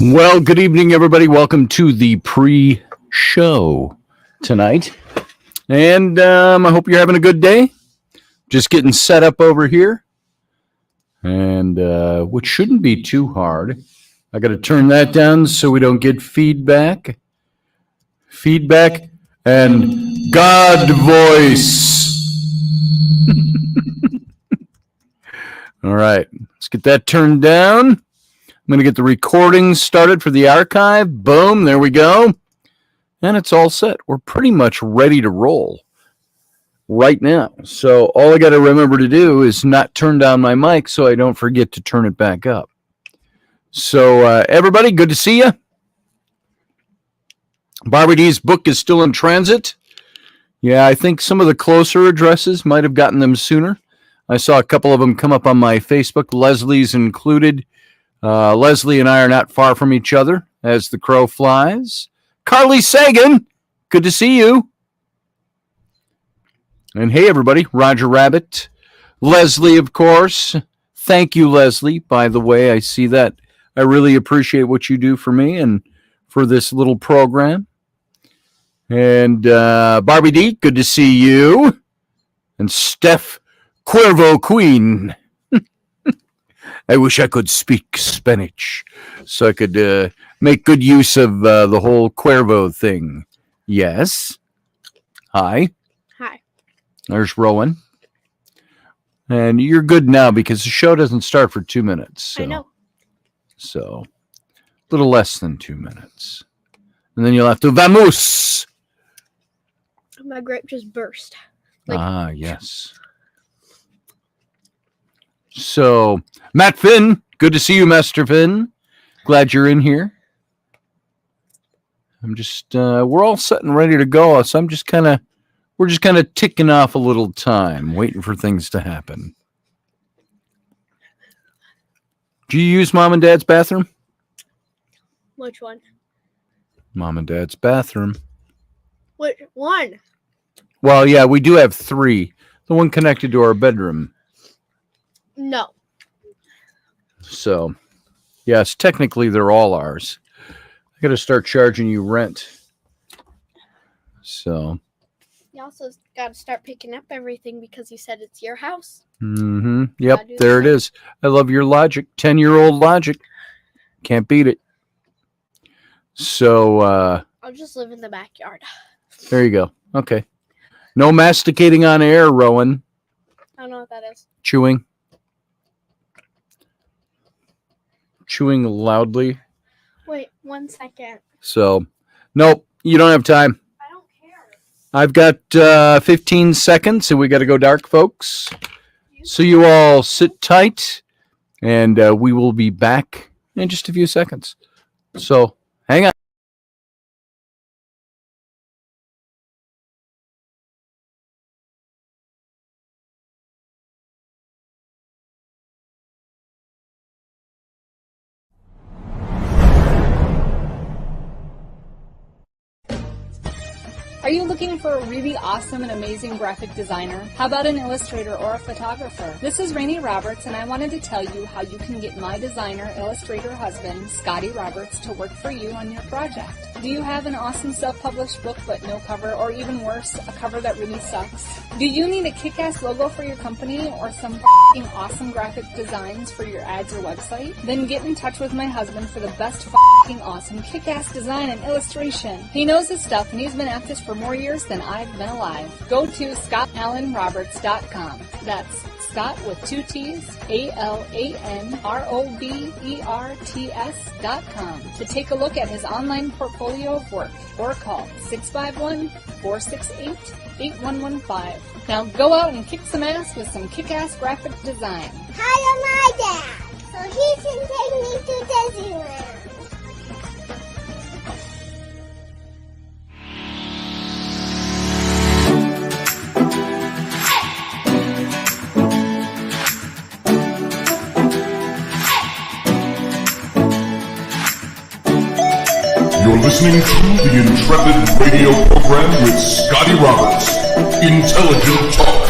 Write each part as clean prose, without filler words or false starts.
Well, good evening, everybody. Welcome to the pre-show tonight. And I hope you're having a good day. Just getting set up over here. And which shouldn't be too hard. I got to turn that down so we don't get feedback. Feedback and God voice. All right. Let's get that turned down. I'm going to get the recording started for the archive. Boom, there we go. And it's all set. We're pretty much ready to roll right now. So all I got to remember to do is not turn down my mic so I don't forget to turn it back up. So everybody, good to see you. Barbie D's book is still in transit. Yeah, I think some of the closer addresses might have gotten them sooner. I saw a couple of them come up on my Facebook, Leslie's included. Leslie and I are not far from each other as the crow flies. Carly Sagan, good to see you. And hey, everybody, Roger Rabbit. Leslie, of course. Thank you, Leslie. By the way, I see that. I really appreciate what you do for me and for this little program. And Barbie D, good to see you. And Steph Cuervo Queen. I wish I could speak Spanish so I could make good use of the whole Cuervo thing. Yes. Hi. Hi. There's Rowan. And you're good now because the show doesn't start for 2 minutes. So, I know. So, a little less than 2 minutes. And then you'll have to vamos. My grape just burst. Yes. So, Matt Finn, good to see you, Master Finn. Glad you're in here. I'm just, we're all set and ready to go. So we're just kind of ticking off a little time, waiting for things to happen. Do you use Mom and Dad's bathroom? Which one? Mom and Dad's bathroom. Which one? Well, yeah, we do have 3. The one connected to our bedroom. No. So, yes, technically they're all ours. I got to start charging you rent. So. You also got to start picking up everything because you said it's your house. Mm-hmm. Yep, there it is. I love your logic. 10-year-old logic. Can't beat it. So. I'll just live in the backyard. There you go. Okay. No masticating on air, Rowan. I don't know what that is. Chewing loudly. Wait, 1 second. So, nope, you don't have time. I don't care. I've got 15 seconds, and we got to go dark, folks. So you all sit tight, and we will be back in just a few seconds. So, hang on. Are you looking for a really awesome and amazing graphic designer? How about an illustrator or a photographer? This is Rainey Roberts, and I wanted to tell you how you can get my designer, illustrator husband, Scotty Roberts, to work for you on your project. Do you have an awesome self-published book but no cover, or even worse, a cover that really sucks? Do you need a kick-ass logo for your company or some f***ing awesome graphic designs for your ads or website? Then get in touch with my husband for the best f***ing awesome kick-ass design and illustration. He knows his stuff, and he's been at this for more years than I've been alive. Go to ScottAllenRoberts.com. That's Scott with 2 T's, ALANROBERTS.com to take a look at his online portfolio of work, or call 651-468-8115. Now go out and kick some ass with some kick-ass graphic design. Hire my dad, so he can take me to Disneyland. You're listening to the Intrepid radio program with Scotty Roberts. Intelligent Talk.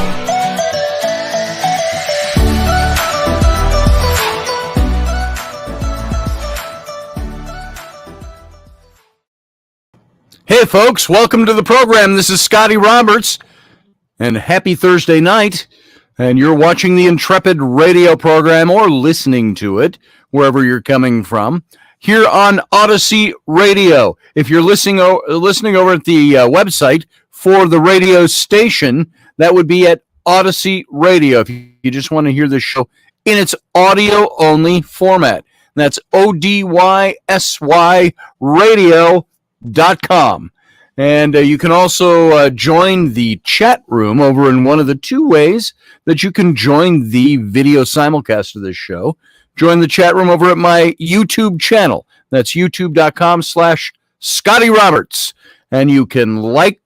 Hey, folks, welcome to the program. This is Scotty Roberts, and happy Thursday night. And you're watching the Intrepid radio program or listening to it, wherever you're coming from, here on Odyssey Radio. If you're listening over at the website for the radio station, that would be at Odyssey Radio. If you just want to hear the show in its audio-only format, that's ODYSY radio.com. And you can also join the chat room over in one of the two ways that you can join the video simulcast of this show. Join the chat room over at my YouTube channel. That's youtube.com/Scotty Roberts. And you can like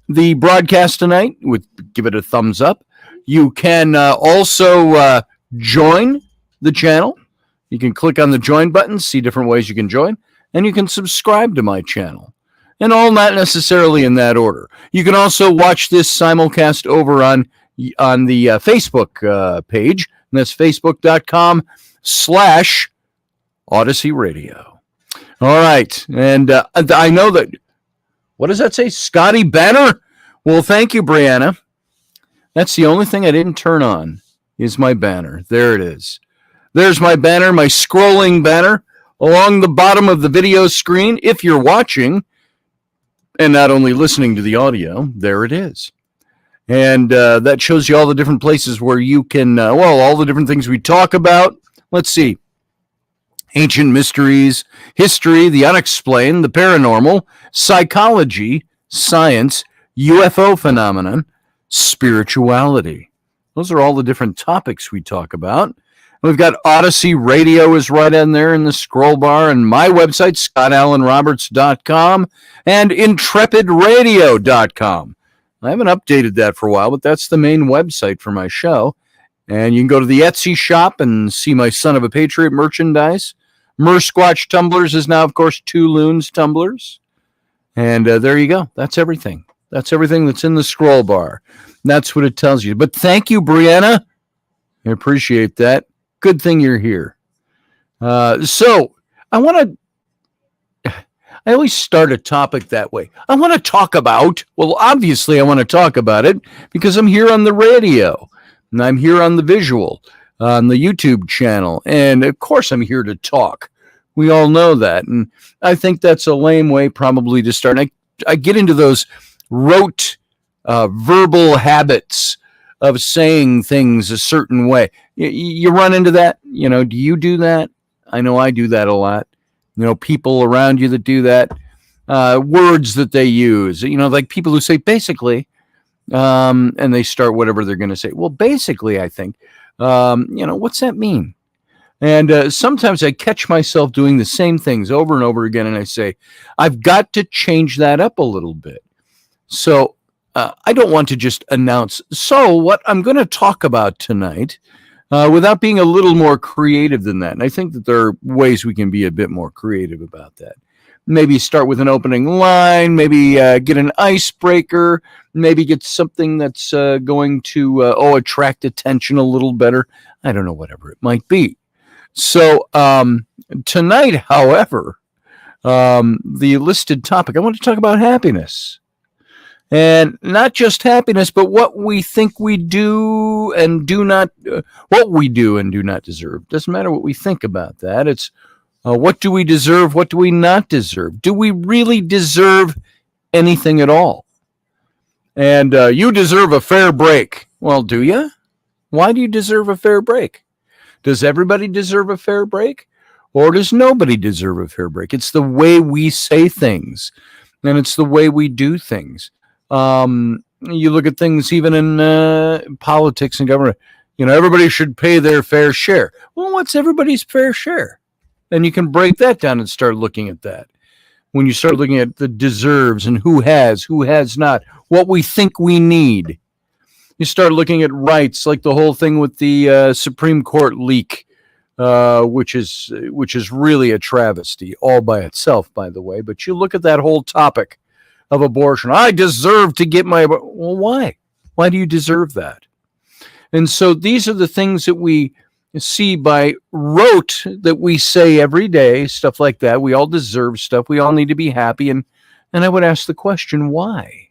the broadcast tonight, give it a thumbs up. You can also join the channel. You can click on the join button, see different ways you can join, and you can subscribe to my channel. And all not necessarily in that order. You can also watch this simulcast over on the Facebook page, and that's facebook.com/Odyssey Radio. All right, and I know that, what does that say, Scotty Banner? Well, thank you, Brianna. That's the only thing I didn't turn on, is my banner. There it is. There's my banner, my scrolling banner, along the bottom of the video screen. If you're watching, and not only listening to the audio, there it is. And that shows you all the different places where you can, all the different things we talk about. Let's see. Ancient mysteries, history, the unexplained, the paranormal, psychology, science, UFO phenomenon, spirituality. Those are all the different topics we talk about. We've got Odyssey Radio is right in there in the scroll bar, and my website, scottallenroberts.com, and intrepidradio.com. I haven't updated that for a while, but that's the main website for my show. And you can go to the Etsy shop and see my Son of a Patriot merchandise. Mersquatch Tumblers is now, of course, Two Loons Tumblers. And there you go. That's everything. That's everything that's in the scroll bar. That's what it tells you. But thank you, Brianna. I appreciate that. Good thing you're here. So I always start a topic that way. I want to talk about, obviously I want to talk about it because I'm here on the radio and I'm here on the visual, on the YouTube channel. And of course I'm here to talk. We all know that. And I think that's a lame way probably to start. I get into those rote verbal habits of saying things a certain way. You run into that? Do you do that? I know I do that a lot. People around you that do that. Words that they use, like people who say basically, and they start whatever they're going to say. Well, basically, I think, what's that mean? And sometimes I catch myself doing the same things over and over again, and I say, I've got to change that up a little bit. So I don't want to just announce, so what I'm going to talk about tonight, without being a little more creative than that. And I think that there are ways we can be a bit more creative about that. Maybe start with an opening line, maybe get an icebreaker, maybe get something that's going to attract attention a little better. I don't know, whatever it might be. So tonight, however, the listed topic, I want to talk about happiness. And not just happiness, but what we think we do and do not, what we do and do not deserve. Doesn't matter what we think about that. It's what do we deserve? What do we not deserve? Do we really deserve anything at all? And you deserve a fair break. Well, do you? Why do you deserve a fair break? Does everybody deserve a fair break? Or does nobody deserve a fair break? It's the way we say things, and it's the way we do things. You look at things even in politics and government. Everybody should pay their fair share. Well, what's everybody's fair share? And you can break that down and start looking at that. When you start looking at the deserves and who has not, what we think we need. You start looking at rights, like the whole thing with the Supreme Court leak, which is really a travesty all by itself, by the way. But you look at that whole topic of abortion. I deserve to get my... Well, why? Why do you deserve that? And so these are the things that we see by rote that we say every day, stuff like that. We all deserve stuff. We all need to be happy and And I would ask the question, why?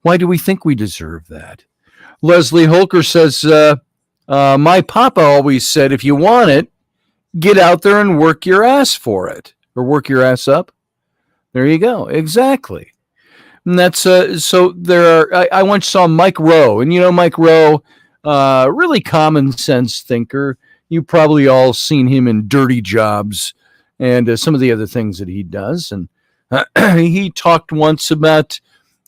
Why do we think we deserve that? Leslie Holker says, my papa always said, if you want it, get out there and work your ass for it, or work your ass up. There you go. Exactly. And that's so there are. I once saw Mike Rowe, and Mike Rowe, really common sense thinker. You probably all seen him in Dirty Jobs and some of the other things that he does. And he talked once about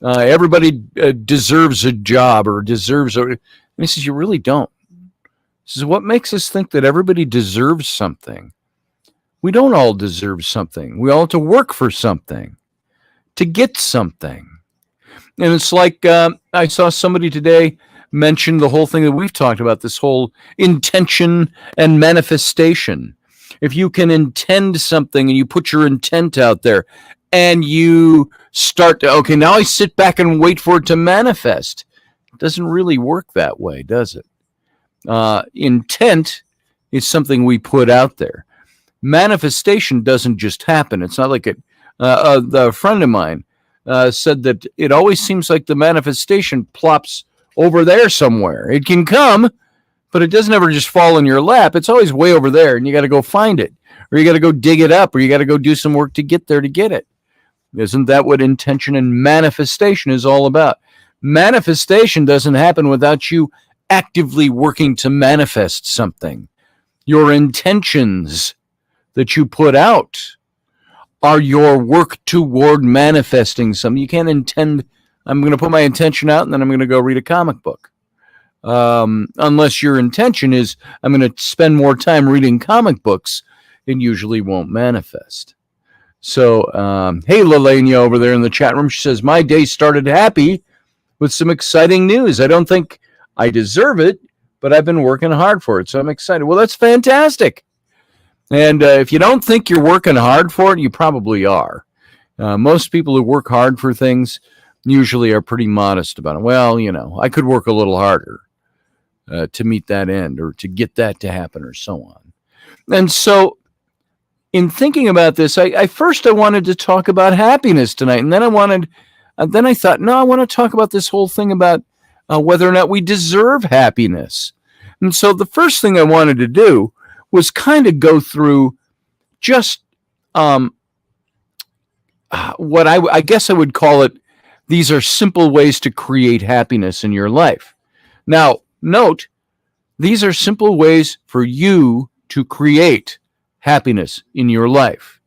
everybody deserves a job or deserves and he says, you really don't. He says, what makes us think that everybody deserves something? We don't all deserve something. We all have to work for something, to get something. And it's like I saw somebody today mention the whole thing that we've talked about, this whole intention and manifestation. If you can intend something and you put your intent out there and you start to, okay, now I sit back and wait for it to manifest. It doesn't really work that way, does it? Intent is something we put out there. Manifestation doesn't just happen. It's not like it. A friend of mine said that it always seems like the manifestation plops over there somewhere. It can come, but it doesn't ever just fall in your lap. It's always way over there, and you got to go find it, or you got to go dig it up, or you got to go do some work to get there to get it. Isn't that what intention and manifestation is all about? Manifestation doesn't happen without you actively working to manifest something. Your intentions that you put out are your work toward manifesting something. You can't intend, I'm going to put my intention out and then I'm going to go read a comic book. Unless your intention is, I'm going to spend more time reading comic books, it usually won't manifest. So, hey, Lelania over there in the chat room, she says, my day started happy with some exciting news. I don't think I deserve it, but I've been working hard for it, so I'm excited. Well, that's fantastic. And if you don't think you're working hard for it, you probably are. Most people who work hard for things usually are pretty modest about it. Well, I could work a little harder to meet that end or to get that to happen or so on. And so in thinking about this, I wanted to talk about happiness tonight. And then I thought, no, I want to talk about this whole thing about whether or not we deserve happiness. And so the first thing I wanted to do was kind of go through just what I guess I would call it, these are simple ways to create happiness in your life. Now, note, these are simple ways for you to create happiness in your life.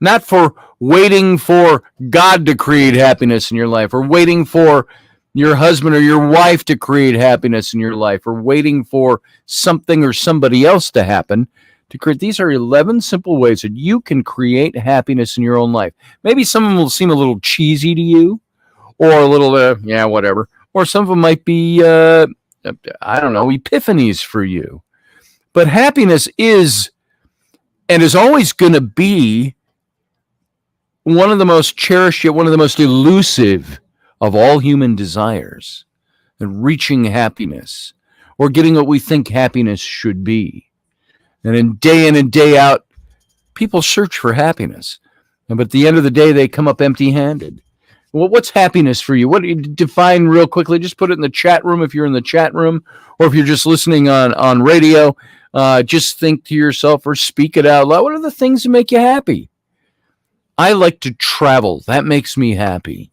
Not for waiting for God to create happiness in your life, or waiting for your husband or your wife to create happiness in your life, or waiting for something or somebody else to happen to create. These are 11 simple ways that you can create happiness in your own life. Maybe some of them will seem a little cheesy to you, or a little, whatever. Or some of them might be, epiphanies for you. But happiness is, and is always going to be, one of the most cherished, yet one of the most elusive of all human desires, and reaching happiness, or getting what we think happiness should be. And in and day out, people search for happiness. But at the end of the day, they come up empty-handed. Well, what's happiness for you? What do you define real quickly? Just put it in the chat room if you're in the chat room, or if you're just listening on radio. Just think to yourself or speak it out loud. What are the things that make you happy? I like to travel. That makes me happy.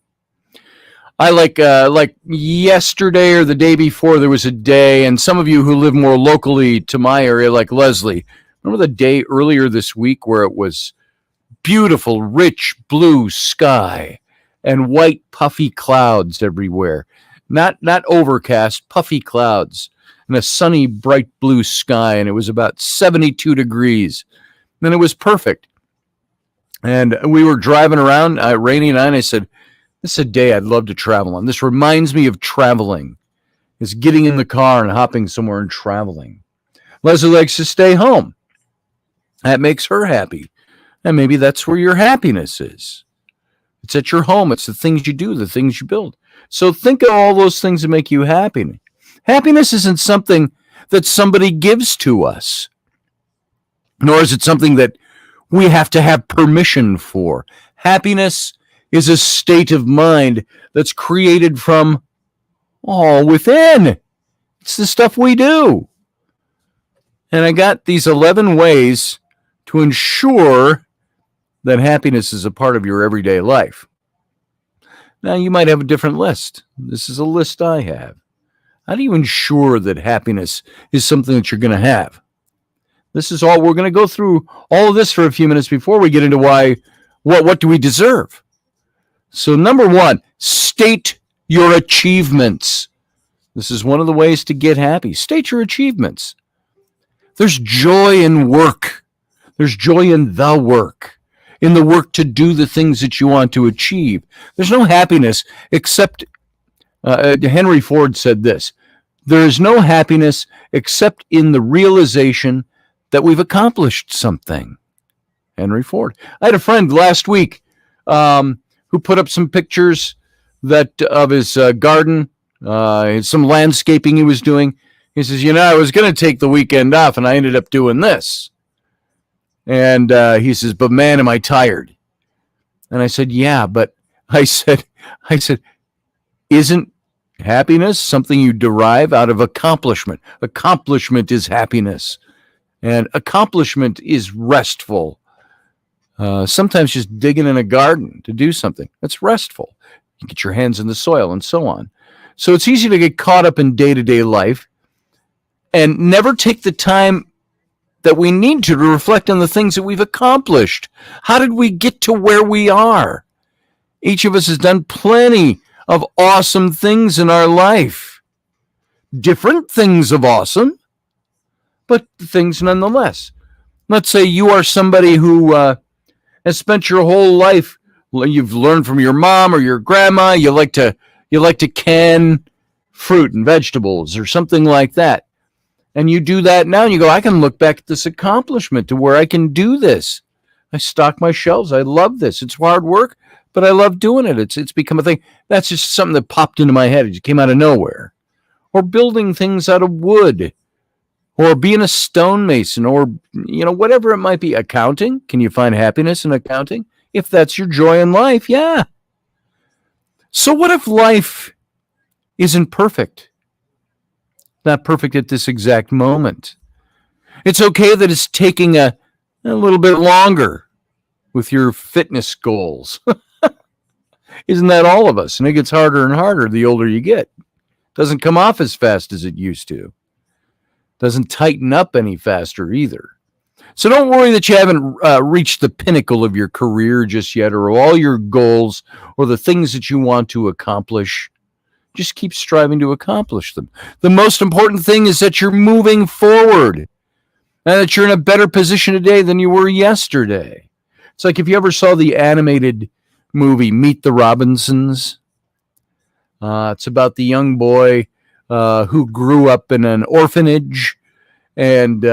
I like yesterday or the day before, there was a day, and some of you who live more locally to my area, like Leslie, remember the day earlier this week where it was beautiful, rich blue sky and white puffy clouds everywhere. Not overcast, puffy clouds, and a sunny, bright blue sky, and it was about 72 degrees. And it was perfect. And we were driving around, Rainey and I said, this is a day I'd love to travel on. This reminds me of traveling. Is getting in the car and hopping somewhere and traveling. Leslie likes to stay home. That makes her happy. And maybe that's where your happiness is. It's at your home. It's the things you do, the things you build. So think of all those things that make you happy. Happiness isn't something that somebody gives to us, nor is it something that we have to have permission for. Happiness is a state of mind that's created from all within. It's the stuff we do. And I got these 11 ways to ensure that happiness is a part of your everyday life. Now, you might have a different list. This is a list I have. How do you ensure that happiness is something that you're going to have? This is all. We're going to go through all of this for a few minutes before we get into what do we deserve. So number one, state your achievements. This is one of the ways to get happy. State your achievements. There's joy in work. There's joy in the work to do the things that you want to achieve. There's no happiness except, Henry Ford said this, there is no happiness except in the realization that we've accomplished something. Henry Ford. I had a friend last week who put up some pictures of his garden, some landscaping he was doing. He says, I was going to take the weekend off, and I ended up doing this. And he says, but man, am I tired. And I said, yeah, but I said, isn't happiness something you derive out of accomplishment? Accomplishment is happiness. And accomplishment is restful. Sometimes just digging in a garden to do something, that's restful. You get your hands in the soil and so on. So it's easy to get caught up in day-to-day life and never take the time that we need to reflect on the things that we've accomplished. How did we get to where we are? Each of us has done plenty of awesome things in our life. Different things of awesome, but things nonetheless. Let's say you are somebody who has spent your whole life, you've learned from your mom or your grandma, you like to can fruit and vegetables or something like that. And you do that now and you go, I can look back at this accomplishment to where I can do this. I stock my shelves. I love this. It's hard work, but I love doing it. It's become a thing. That's just something that popped into my head. It came out of nowhere. Or building things out of wood. Or being a stonemason. Or, whatever it might be. Accounting. Can you find happiness in accounting? If that's your joy in life, yeah. So what if life isn't perfect? Not perfect at this exact moment. It's okay that it's taking a little bit longer with your fitness goals. Isn't that all of us? And it gets harder and harder the older you get. Doesn't come off as fast as it used to. Doesn't tighten up any faster either. So don't worry that you haven't reached the pinnacle of your career just yet, or all your goals, or the things that you want to accomplish. Just keep striving to accomplish them. The most important thing is that you're moving forward and that you're in a better position today than you were yesterday. It's like if you ever saw the animated movie Meet the Robinsons. It's about the young boy who grew up in an orphanage, and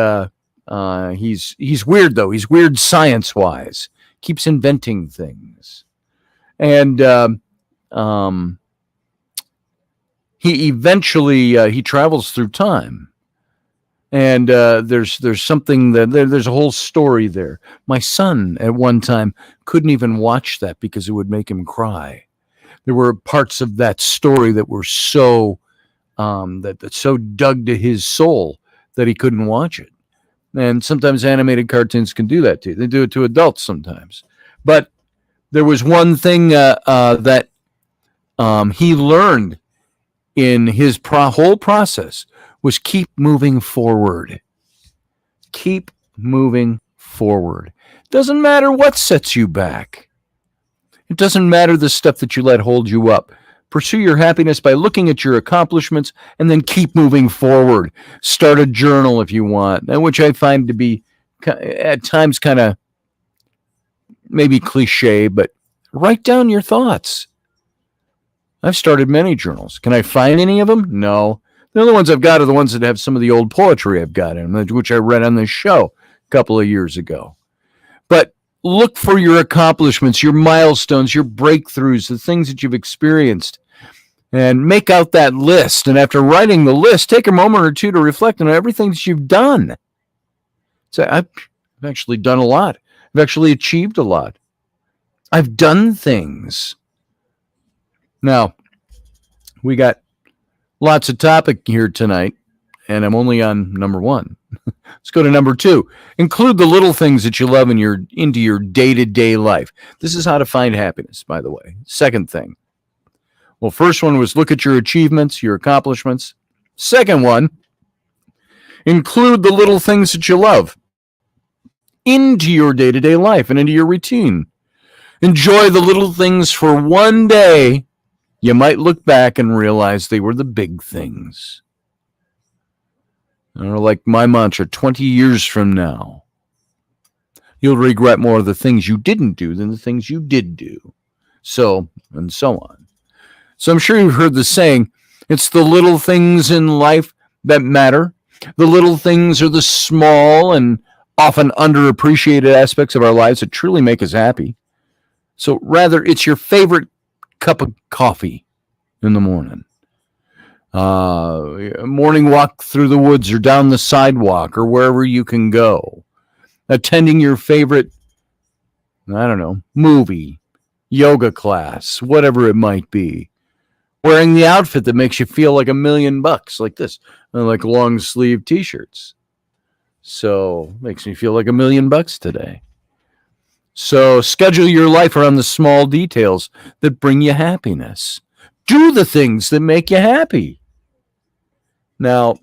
he's weird, though. He's weird science-wise. Keeps inventing things. And he eventually he travels through time, and there's something there's a whole story there. My son at one time couldn't even watch that because it would make him cry. There were parts of that story that were so that so dug to his soul that he couldn't watch it. And sometimes animated cartoons can do that too. They do it to adults sometimes. But there was one thing that he learned in his whole process was keep moving forward. Keep moving forward. Doesn't matter what sets you back. It doesn't matter the stuff that you let hold you up. Pursue your happiness by looking at your accomplishments and then keep moving forward. Start a journal if you want, which I find to be at times kind of maybe cliche, but write down your thoughts. I've started many journals. Can I find any of them? No. The only ones I've got are the ones that have some of the old poetry I've got in them, which I read on this show a couple of years ago. But look for your accomplishments, your milestones, your breakthroughs, the things that you've experienced, and make out that list. And after writing the list, take a moment or two to reflect on everything that you've done. So I've actually done a lot. I've actually achieved a lot. I've done things. Now, we got lots of topic here tonight, and I'm only on number 1. Let's go to number 2. Include the little things that you love into your day-to-day life. This is how to find happiness, by the way. Second thing. Well, first one was look at your achievements, your accomplishments. Second one, include the little things that you love into your day-to-day life and into your routine. Enjoy the little things for one day. You might look back and realize they were the big things. Or like my mantra, 20 years from now, you'll regret more of the things you didn't do than the things you did do. So, and so on. So I'm sure you've heard the saying, it's the little things in life that matter. The little things are the small and often underappreciated aspects of our lives that truly make us happy. So rather, it's your favorite cup of coffee in the morning. A morning walk through the woods or down the sidewalk or wherever you can go. Attending your favorite, movie, yoga class, whatever it might be. Wearing the outfit that makes you feel like $1,000,000, like this, like long sleeve t-shirts. So makes me feel like $1,000,000 today. So schedule your life around the small details that bring you happiness. Do the things that make you happy. Now,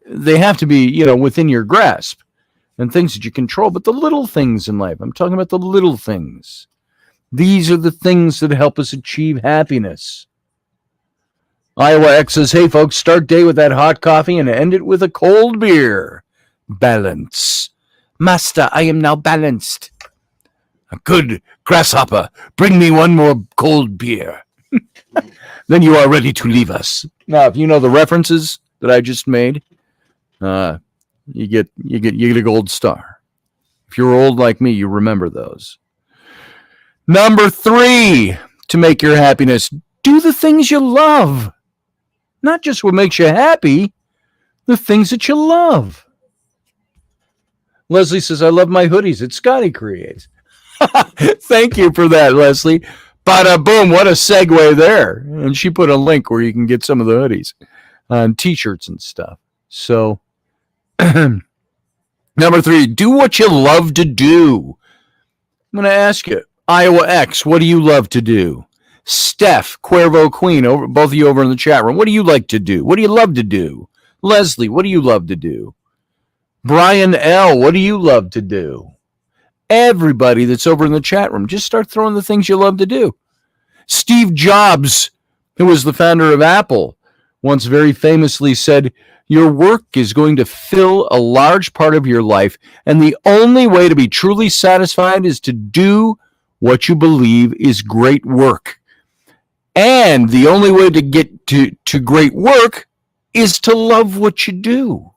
they have to be, within your grasp and things that you control, but the little things in life, I'm talking about the little things. These are the things that help us achieve happiness. Iowa X says, hey, folks, start day with that hot coffee and end it with a cold beer. Balance. Master, I am now balanced. A good grasshopper, bring me one more cold beer. Then you are ready to leave us. Now, if you know the references that I just made, you get a gold star. If you're old like me, you remember those. Number 3, to make your happiness, do the things you love. Not just what makes you happy, the things that you love. Leslie says, I love my hoodies that Scotty creates. Thank you for that, Leslie. Bada boom, what a segue there. And she put a link where you can get some of the hoodies on t-shirts and stuff. So, number 3, do what you love to do. I'm going to ask you, Iowa X, what do you love to do? Steph, Cuervo Queen, both of you over in the chat room, what do you like to do? What do you love to do? Leslie, what do you love to do? Brian L., what do you love to do? Everybody that's over in the chat room, just start throwing the things you love to do. Steve Jobs, who was the founder of Apple, once very famously said, your work is going to fill a large part of your life, and the only way to be truly satisfied is to do what you believe is great work. And the only way to get to great work is to love what you do.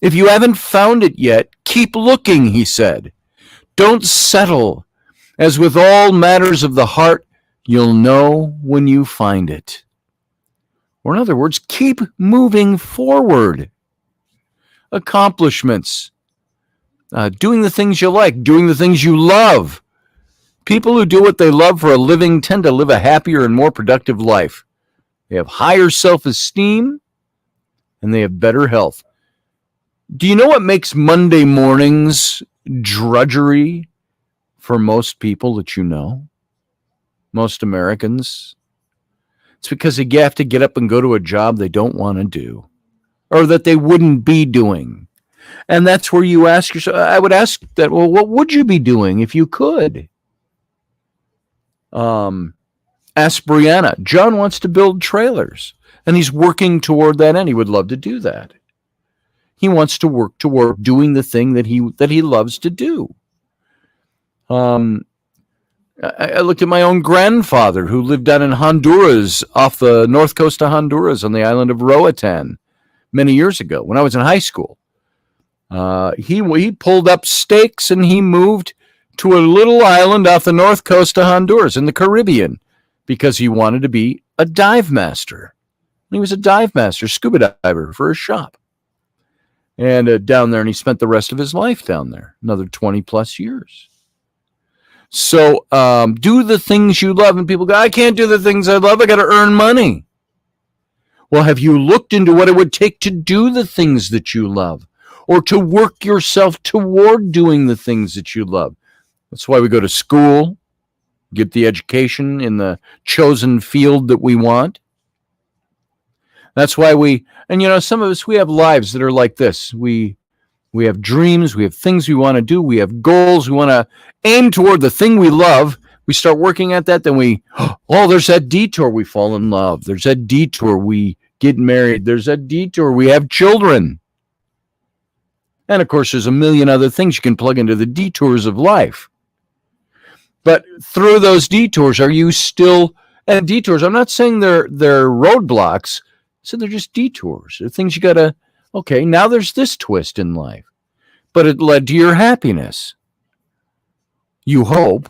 If you haven't found it yet, keep looking, he said. Don't settle. As with all matters of the heart, you'll know when you find it. Or in other words, keep moving forward. Accomplishments. Doing the things you like, doing the things you love. People who do what they love for a living tend to live a happier and more productive life. They have higher self-esteem, and they have better health. Do you know what makes Monday mornings drudgery for most people that you know? Most Americans? It's because they have to get up and go to a job they don't want to do, or that they wouldn't be doing. And that's where you ask yourself, I would ask that, well, what would you be doing if you could? Ask Brianna. John wants to build trailers, and he's working toward that end. He would love to do that. He wants to work toward doing the thing that he loves to do. I looked at my own grandfather, who lived down in Honduras, off the north coast of Honduras on the island of Roatan many years ago when I was in high school. He pulled up stakes and he moved to a little island off the north coast of Honduras in the Caribbean because he wanted to be a dive master. He was a dive master, scuba diver for his shop. And down there, and he spent the rest of his life down there, another 20 plus years. So do the things you love. And people go, I can't do the things I love. I got to earn money. Well, have you looked into what it would take to do the things that you love, or to work yourself toward doing the things that you love? That's why we go to school, get the education in the chosen field that we want. That's why some of us, we have lives that are like this. We have dreams, we have things we want to do, we have goals, we want to aim toward the thing we love. We start working at that, then there's that detour, we fall in love. There's that detour, we get married. There's that detour, we have children. And of course, there's a million other things you can plug into the detours of life. But through those detours, are you still, and detours, I'm not saying they're roadblocks, so they're just detours. They're things you gotta, okay, now there's this twist in life, but it led to your happiness. You hope.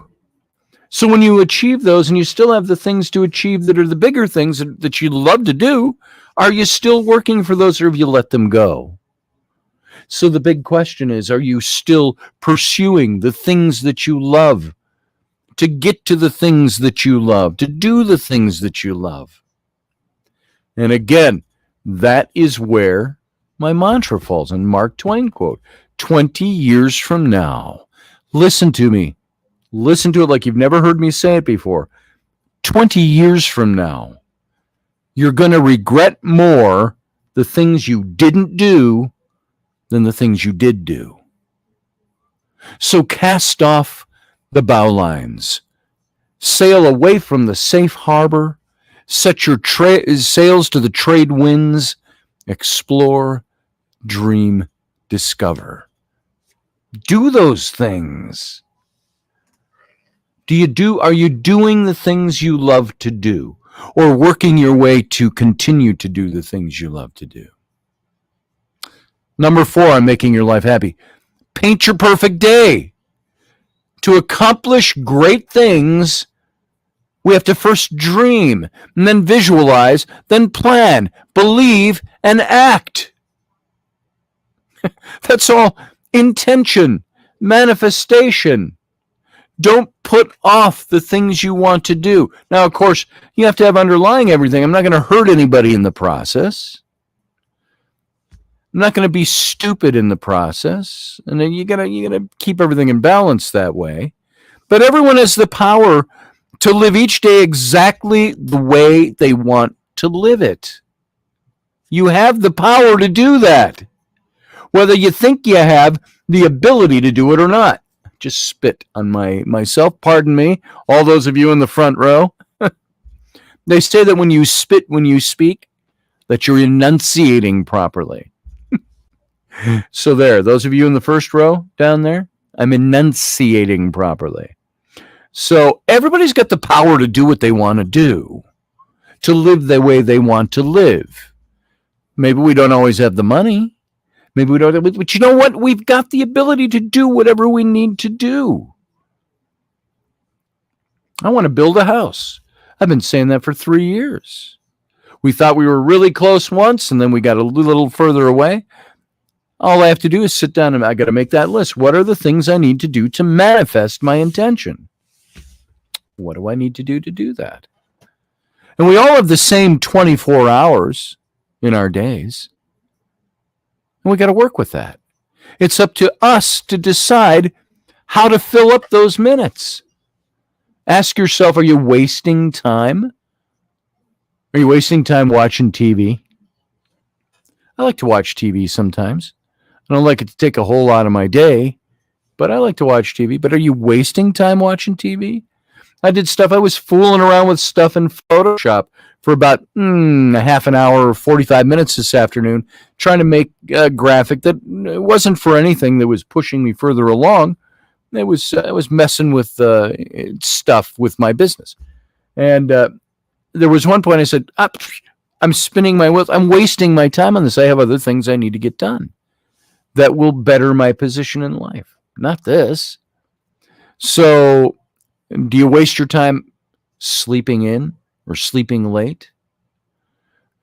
So when you achieve those and you still have the things to achieve that are the bigger things that you love to do, are you still working for those, or have you let them go? So the big question is, are you still pursuing the things that you love, to get to the things that you love, to do the things that you love? And again, that is where my mantra falls in Mark Twain quote, 20 years from now. Listen to me. Listen to it like you've never heard me say it before. 20 years from now, you're going to regret more the things you didn't do than the things you did do. So cast off the bowlines. Sail away from the safe harbor. Set your sails to the trade winds. Explore, dream, discover. Do those things. Are you doing the things you love to do, or working your way to continue to do the things you love to do? Number 4 on making your life happy. Paint your perfect day. To accomplish great things, we have to first dream, and then visualize, then plan, believe, and act. That's all intention, manifestation. Don't put off the things you want to do. Now, of course, you have to have underlying everything. I'm not going to hurt anybody in the process. I'm not going to be stupid in the process. And then you gotta keep everything in balance that way. But everyone has the power to live each day exactly the way they want to live it. You have the power to do that, whether you think you have the ability to do it or not. Just spit on myself. Pardon me, all those of you in the front row. They say that when you spit when you speak, that you're enunciating properly. So there, those of you in the first row down there, I'm enunciating properly. So everybody's got the power to do what they want to do, to live the way they want to live. Maybe we don't always have the money. Maybe we don't, but you know what? We've got the ability to do whatever we need to do. I want to build a house. I've been saying that for 3 years. We thought we were really close once, and then we got a little further away. All I have to do is sit down and I got to make that list. What are the things I need to do to manifest my intention? What do I need to do that? And we all have the same 24 hours in our days. And we got to work with that. It's up to us to decide how to fill up those minutes. Ask yourself, are you wasting time? Are you wasting time watching TV? I like to watch TV sometimes. I don't like it to take a whole lot of my day, but I like to watch TV. But are you wasting time watching TV? I was fooling around with stuff in Photoshop for about a half an hour or 45 minutes this afternoon, trying to make a graphic that wasn't for anything that was pushing me further along. I was messing with stuff with my business. And there was one point I said, I'm spinning my wheels. I'm wasting my time on this. I have other things I need to get done that will better my position in life, not this. So do you waste your time sleeping in or sleeping late?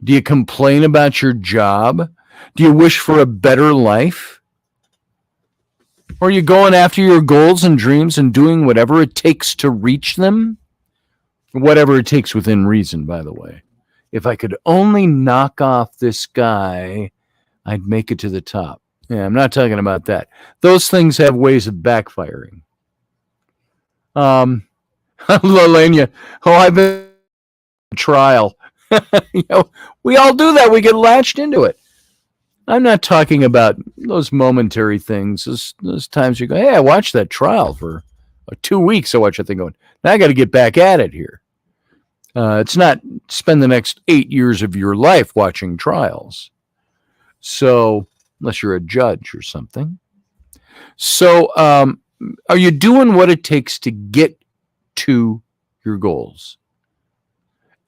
Do you complain about your job? Do you wish for a better life? Or are you going after your goals and dreams and doing whatever it takes to reach them? Whatever it takes within reason, by the way. If I could only knock off this guy, I'd make it to the top. Yeah, I'm not talking about that. Those things have ways of backfiring. Lelania, I've been on trial. We all do that. We get latched into it. I'm not talking about those momentary things. Those times you go, hey, I watched that trial for 2 weeks. I watched that thing going, now I got to get back at it here. It's not spend the next 8 years of your life watching trials. So, unless you're a judge or something. So, are you doing what it takes to get to your goals?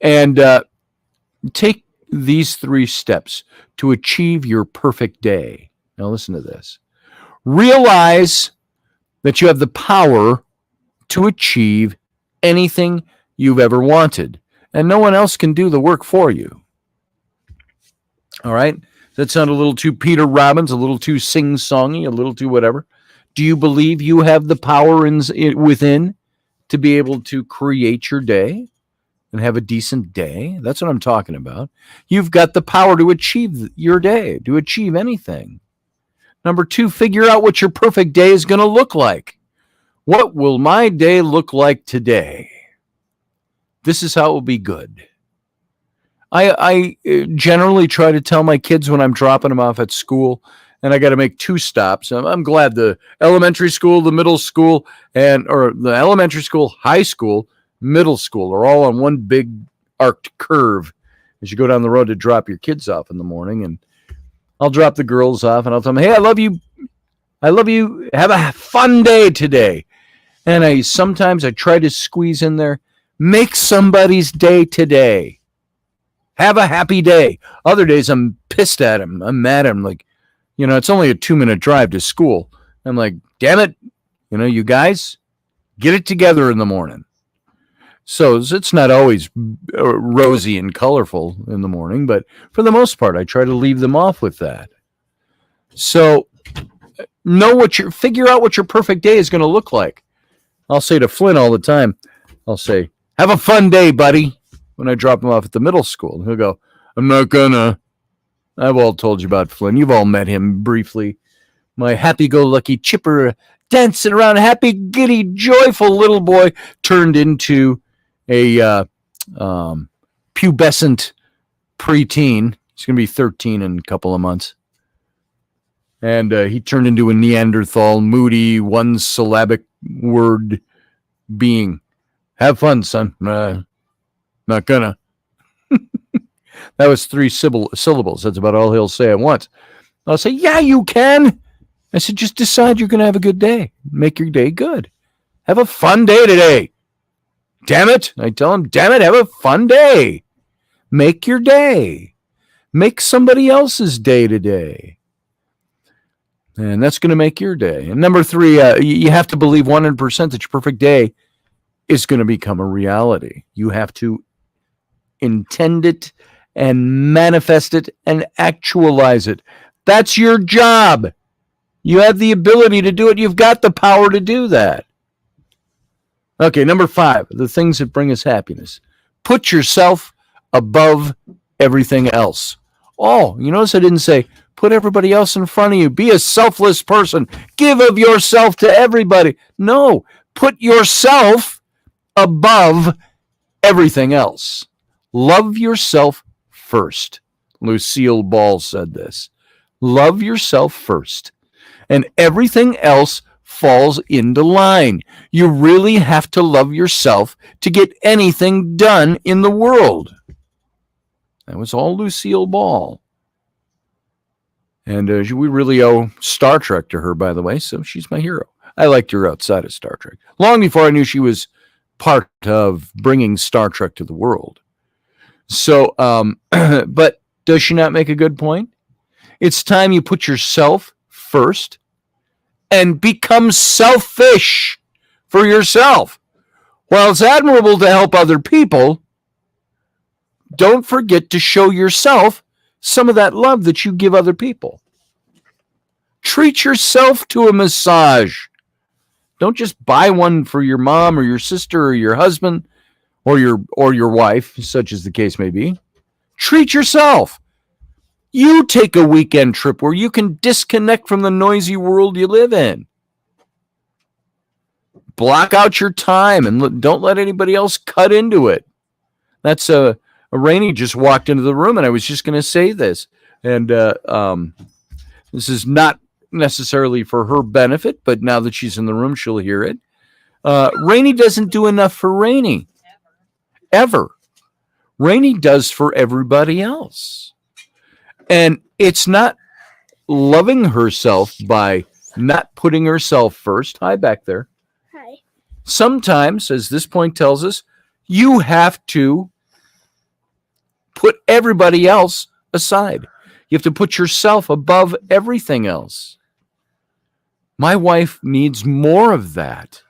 And take these 3 steps to achieve your perfect day. Now listen to this. Realize that you have the power to achieve anything you've ever wanted, and no one else can do the work for you. All right? That sounded a little too Peter Robbins, a little too sing-songy, a little too whatever. Do you believe you have the power within to be able to create your day and have a decent day? That's what I'm talking about. You've got the power to achieve your day, to achieve anything. Number 2, figure out what your perfect day is going to look like. What will my day look like today? This is how it will be good. I generally try to tell my kids when I'm dropping them off at school, and I got to make 2 stops. I'm glad the elementary school, the middle school, or the elementary school, high school, middle school are all on one big arced curve as you go down the road to drop your kids off in the morning. And I'll drop the girls off and I'll tell them, hey, I love you. I love you. Have a fun day today. And sometimes I try to squeeze in there, make somebody's day today. Have a happy day. Other days I'm pissed at him. I'm mad at him. Like, it's only a 2-minute drive to school. I'm like, damn it. You guys, get it together in the morning. So it's not always rosy and colorful in the morning, but for the most part, I try to leave them off with that. So figure out what your perfect day is going to look like. I'll say to Flynn all the time, I'll say, have a fun day, buddy, when I drop him off at the middle school. And he'll go, I'm not gonna. I've all told you about Flynn. You've all met him briefly. My happy-go-lucky, chipper, dancing around, happy, giddy, joyful little boy turned into a pubescent preteen. He's going to be 13 in a couple of months. And he turned into a Neanderthal, moody, one-syllabic word being. Have fun, son. Not gonna. That was 3 syllables. That's about all he'll say at once. I'll say, yeah, you can. I said, just decide you're going to have a good day. Make your day good. Have a fun day today. Damn it. I tell him, damn it, have a fun day. Make your day. Make somebody else's day today. And that's going to make your day. And number 3, you have to believe 100% that your perfect day is going to become a reality. You have to intend it and manifest it and actualize it. That's your job. You have the ability to do it. You've got the power to do that. Okay, number 5, the things that bring us happiness. Put yourself above everything else. Oh, you notice I didn't say put everybody else in front of you. Be a selfless person. Give of yourself to everybody. No, put yourself above everything else. Love yourself first. Lucille Ball said this. Love yourself first. And everything else falls into line. You really have to love yourself to get anything done in the world. That was all Lucille Ball. And we really owe Star Trek to her, by the way, so she's my hero. I liked her outside of Star Trek, long before I knew she was part of bringing Star Trek to the world. So, but does she not make a good point? It's time you put yourself first and become selfish for yourself. While it's admirable to help other people, don't forget to show yourself some of that love that you give other people. Treat yourself to a massage. Don't just buy one for your mom or your sister or your husband or your wife, such as the case may be. Treat yourself. You take a weekend trip where you can disconnect from the noisy world you live in. Block out your time and don't let anybody else cut into it. That's a Rainey just walked into the room, and I was just going to say this, and this is not necessarily for her benefit, but now that she's in the room, she'll hear it. Rainey doesn't do enough for Rainey. Ever. Rainey does for everybody else. And it's not loving herself by not putting herself first. Hi, back there. Hi. Sometimes, as this point tells us, you have to put everybody else aside. You have to put yourself above everything else. My wife needs more of that.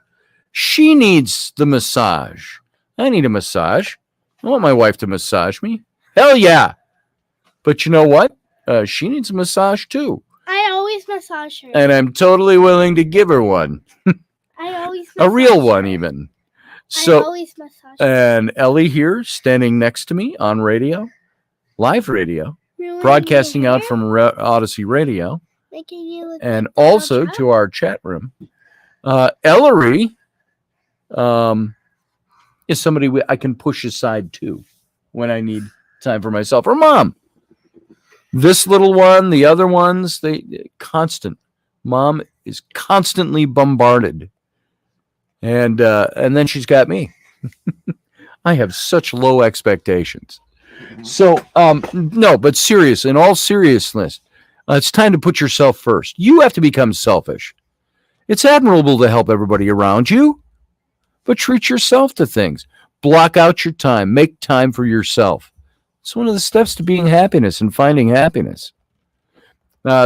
She needs the massage. I need a massage. I want my wife to massage me. Hell yeah. But you know what? She needs a massage too. I always massage her. And I'm totally willing to give her one. I always A real massage one her. even. I So, always massage her. and Ellie here standing next to me on radio, live radio, Ruining broadcasting your out hair, from Odyssey Radio, making you look and like a also child. to our chat room. Ellery is somebody I can push aside too when I need time for myself. Or mom. This little one, the other ones, they constant. Mom is constantly bombarded. And then she's got me. I have such low expectations. So, no, but serious, in all seriousness, it's time to put yourself first. You have to become selfish. It's admirable to help everybody around you, but treat yourself to things. Block out your time. Make time for yourself. It's one of the steps to being happiness and finding happiness.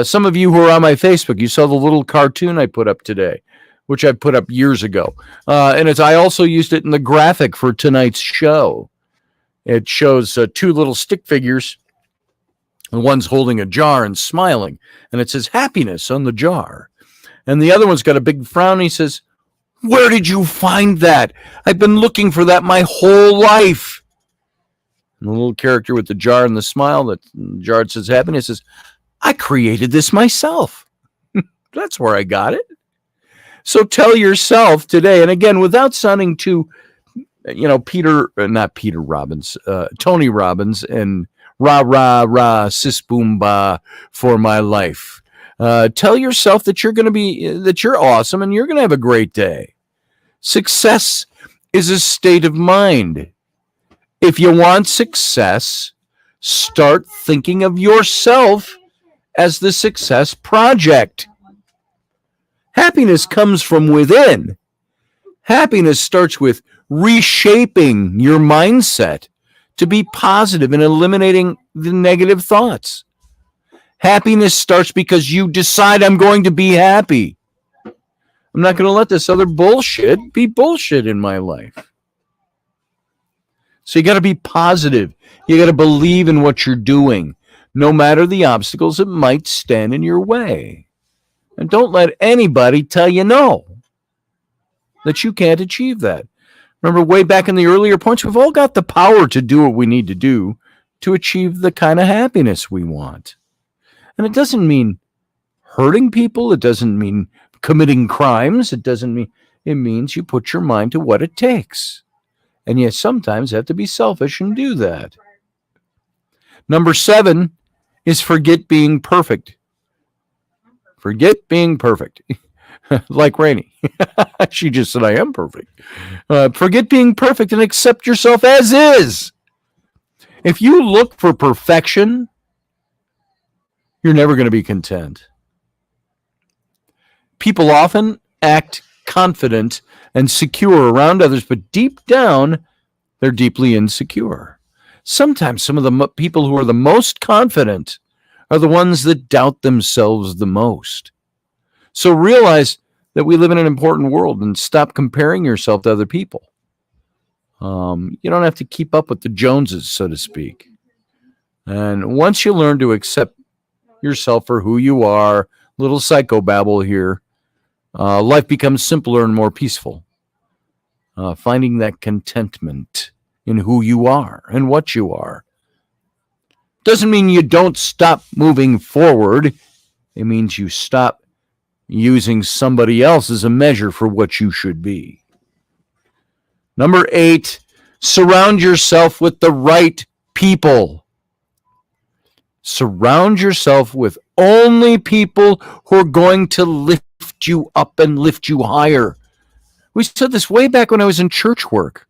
Some of you who are on my Facebook, you saw the little cartoon I put up today, which I put up years ago. And I also used it in the graphic for tonight's show. It shows two little stick figures. And one's holding a jar and smiling. And it says happiness on the jar. And the other one's got a big frown. He says, "Where did you find that? I've been looking for that my whole life." And the little character with the jar and the smile, that jar says happiness, says, "I created this myself." That's where I got it. So tell yourself today, and again, without sounding too, not Peter Robbins, Tony Robbins, and rah, rah, rah, sis, boom, bah, for my life. Tell yourself that you're awesome and you're going to have a great day. Success is a state of mind. If you want success, start thinking of yourself as the success project. Happiness comes from within. Happiness starts with reshaping your mindset to be positive and eliminating the negative thoughts. Happiness starts because you decide, I'm going to be happy. I'm not going to let this other bullshit be bullshit in my life. So you got to be positive. You got to believe in what you're doing, no matter the obstacles that might stand in your way. And don't let anybody tell you no, that you can't achieve that. Remember, way back in the earlier points, we've all got the power to do what we need to do to achieve the kind of happiness we want. And it doesn't mean hurting people. It doesn't mean committing crimes. It means you put your mind to what it takes. And you sometimes have to be selfish and do that. Number 7 is forget being perfect. Forget being perfect. Like Rainey. She just said, I am perfect. Forget being perfect and accept yourself as is. If you look for perfection, you're never going to be content. People often act confident and secure around others, but deep down, they're deeply insecure. Sometimes some of the people who are the most confident are the ones that doubt themselves the most. So realize that we live in an important world and stop comparing yourself to other people. You don't have to keep up with the Joneses, so to speak. And once you learn to accept yourself for who you are, Little psychobabble here. Life becomes simpler and more peaceful. Finding that contentment in who you are and what you are. Doesn't mean you don't stop moving forward. It means you stop using somebody else as a measure for what you should be. Number 8, surround yourself with the right people. Surround yourself with only people who are going to lift you up and lift you higher. We said this way back when I was in church work.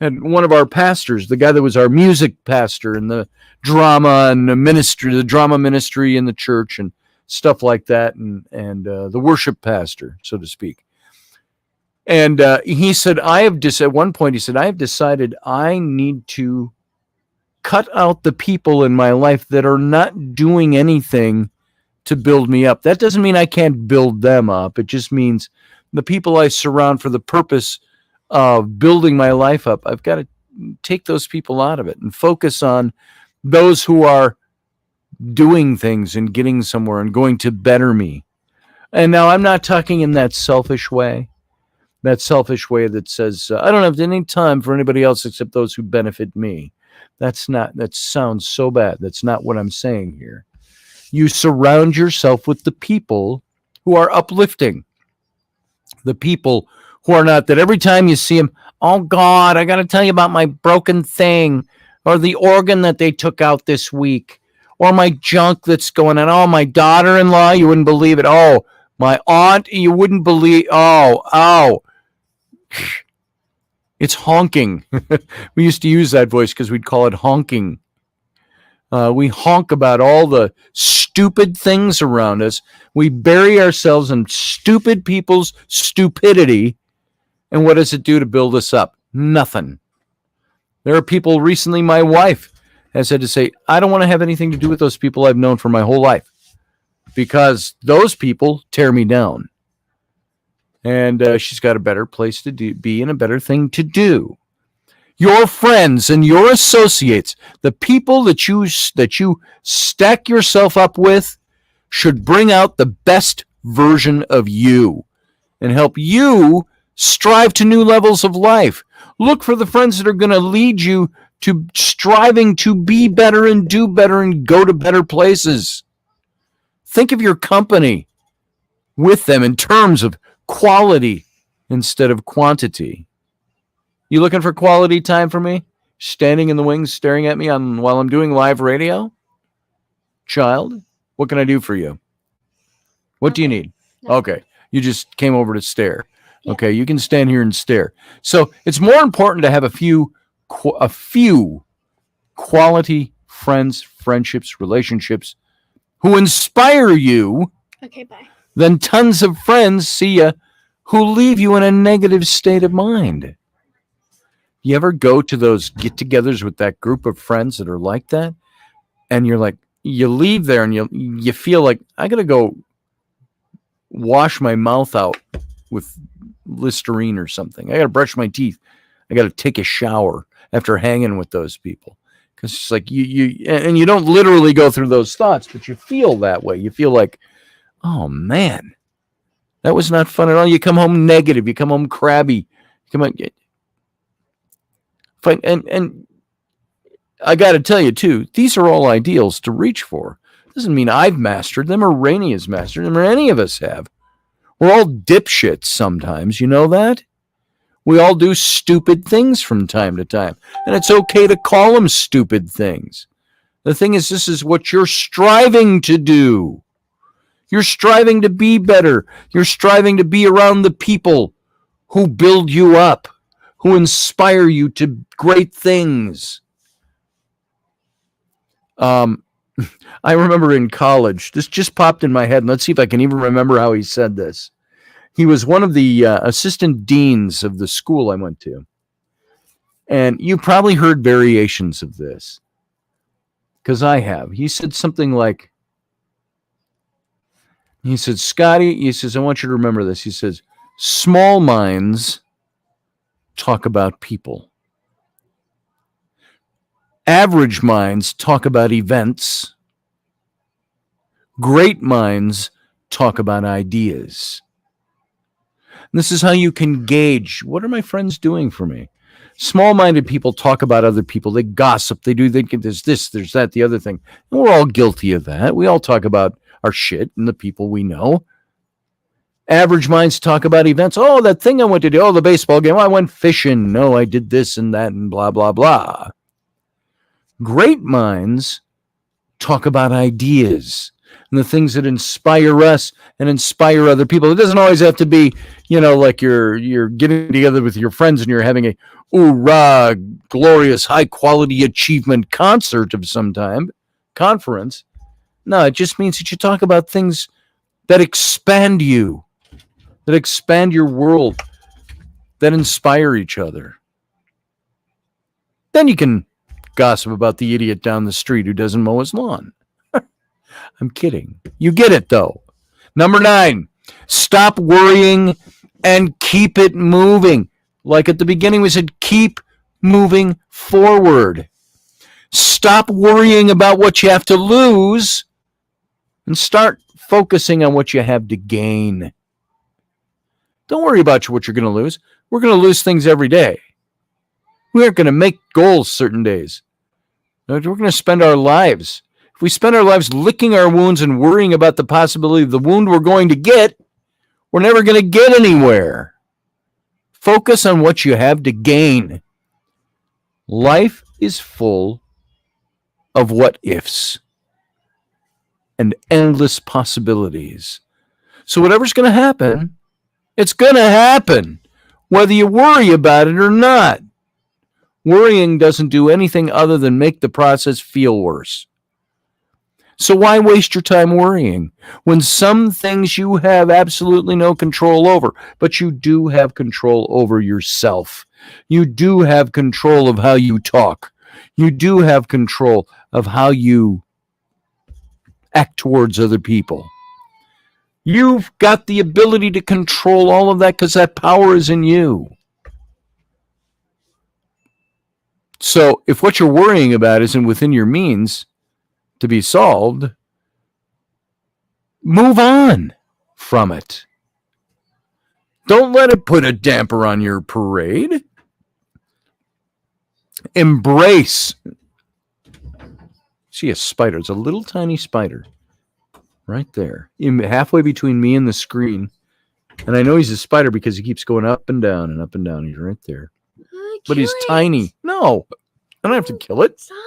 And one of our pastors, the guy that was our music pastor in the drama and the ministry, the drama ministry in the church and stuff like that, and the worship pastor, so to speak. And he said, at one point, he said, I have decided I need to cut out the people in my life that are not doing anything to build me up. That doesn't mean I can't build them up. It just means the people I surround for the purpose of building my life up, I've got to take those people out of it and focus on those who are doing things and getting somewhere and going to better me. And now I'm not talking in that selfish way that says, I don't have any time for anybody else except those who benefit me. That sounds so bad. That's not what I'm saying here. You surround yourself with the people who are uplifting. The people who are not that every time you see them, oh God, I got to tell you about my broken thing, or the organ that they took out this week, or my junk that's going on. Oh, my daughter-in-law, you wouldn't believe it. Oh, my aunt, you wouldn't believe. Oh. It's honking. We used to use that voice because we'd call it honking. We honk about all the stupid things around us. We bury ourselves in stupid people's stupidity. And what does it do to build us up? Nothing. There are people recently, my wife has had to say, I don't want to have anything to do with those people I've known for my whole life because those people tear me down. And she's got a better place to be and a better thing to do. Your friends and your associates, the people that you stack yourself up with, should bring out the best version of you and help you strive to new levels of life. Look for the friends that are going to lead you to striving to be better and do better and go to better places. Think of your company with them in terms of quality instead of quantity. You looking for quality time for me? Standing in the wings staring at me while I'm doing live radio? Child, what can I do for you? What do you need? No. Okay, you just came over to stare. Yeah. Okay, you can stand here and stare. So it's more important to have a few quality friends, friendships, relationships who inspire you. Okay, bye. Than tons of friends, see ya, who leave you in a negative state of mind. You ever go to those get-togethers with that group of friends that are like that? And you're like, you leave there and you feel like, I got to go wash my mouth out with Listerine or something. I got to brush my teeth. I got to take a shower after hanging with those people. Because it's like you don't literally go through those thoughts, but you feel that way. You feel like, oh man, that was not fun at all. You come home negative. You come home crabby. You come on, fine. And I got to tell you too, these are all ideals to reach for. Doesn't mean I've mastered them or Rainey has mastered them or any of us have. We're all dipshits sometimes. You know that? We all do stupid things from time to time, and it's okay to call them stupid things. The thing is, this is what you're striving to do. You're striving to be better. You're striving to be around the people who build you up, who inspire you to great things. I remember in college, this just popped in my head, and let's see if I can even remember how he said this. He was one of the assistant deans of the school I went to. And you probably heard variations of this, because I have. He said something like, he said, Scotty, he says, I want you to remember this. He says, small minds talk about people. Average minds talk about events. Great minds talk about ideas. And this is how you can gauge, what are my friends doing for me? Small-minded people talk about other people. They gossip. They think there's this, there's that, the other thing. And we're all guilty of that. We all talk about our shit and the people we know. Average minds talk about events. Oh, that thing I went to do. Oh, the baseball game. Oh, I went fishing. No, I did this and that and blah, blah, blah. Great minds talk about ideas and the things that inspire us and inspire other people. It doesn't always have to be, like you're getting together with your friends and you're having a hoorah, glorious, high-quality achievement concert of some time, conference. No, it just means that you talk about things that expand you, that expand your world, that inspire each other. Then you can gossip about the idiot down the street who doesn't mow his lawn. I'm kidding. You get it, though. Number 9, stop worrying and keep it moving. Like at the beginning, we said, keep moving forward. Stop worrying about what you have to lose and start focusing on what you have to gain. Don't worry about what you're going to lose. We're going to lose things every day. We aren't going to make goals certain days. We're going to spend our lives. If we spend our lives licking our wounds and worrying about the possibility of the wound we're going to get, we're never going to get anywhere. Focus on what you have to gain. Life is full of what ifs and endless possibilities. So whatever's going to happen, it's going to happen, whether you worry about it or not. Worrying doesn't do anything other than make the process feel worse. So why waste your time worrying when some things you have absolutely no control over, but you do have control over yourself. You do have control of how you talk. You do have control of how you act towards other people. You've got the ability to control all of that because that power is in you. So if what you're worrying about isn't within your means to be solved, move on from it. Don't let it put a damper on your parade. Embrace. See a spider. It's a little tiny spider right there, halfway between me and the screen. And I know he's a spider because he keeps going up and down and up and down. He's right there. But he's tiny. No, I don't have to kill it. Stop.